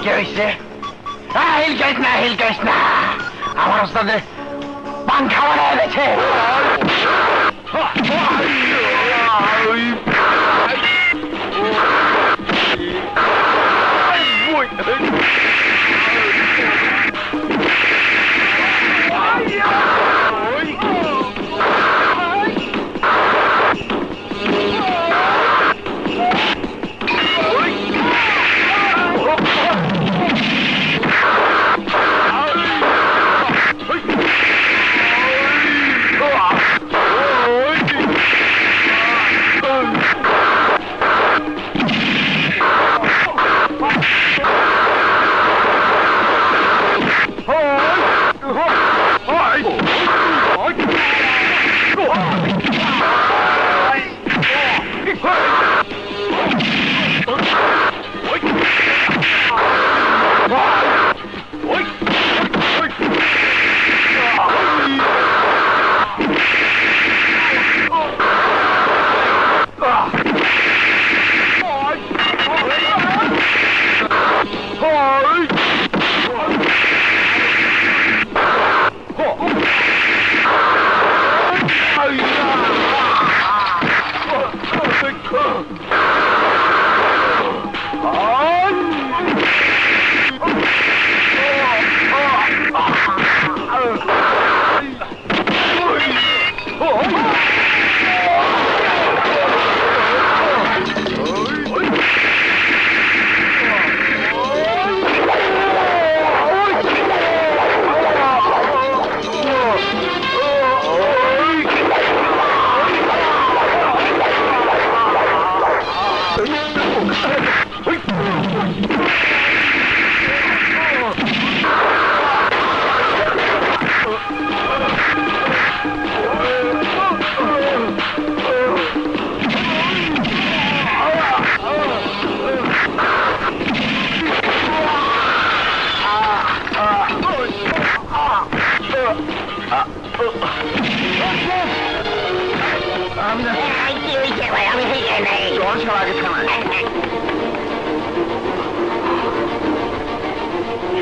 কে হয়েছে? হিলকাইস না আমার ওস্তাদে পান খাওয়া এনেছে।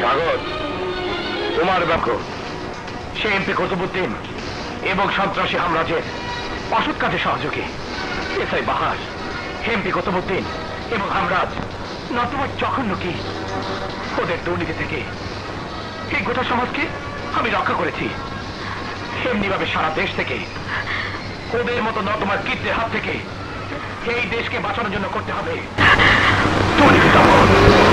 স্বাগত তোমার ব্যাখ্য সে এমপি কুতুবুদ্দিন এবং সন্ত্রাসী হামলাজের অসৎ কাজে সহযোগী এসআই বাহার এমপি কুতুবুদ্দিন এবং হামরাজ নতুবা জঘন্য কি ওদের দুর্নীতি থেকে এই গোটা সমাজকে আমি রক্ষা করেছি। এমনি ভাবে সারা দেশ থেকে ওদের মতো নর্দমার কীর্তির হাত থেকে এই দেশকে বাঁচানোর জন্য করতে হবে দুর্নীতি দমন।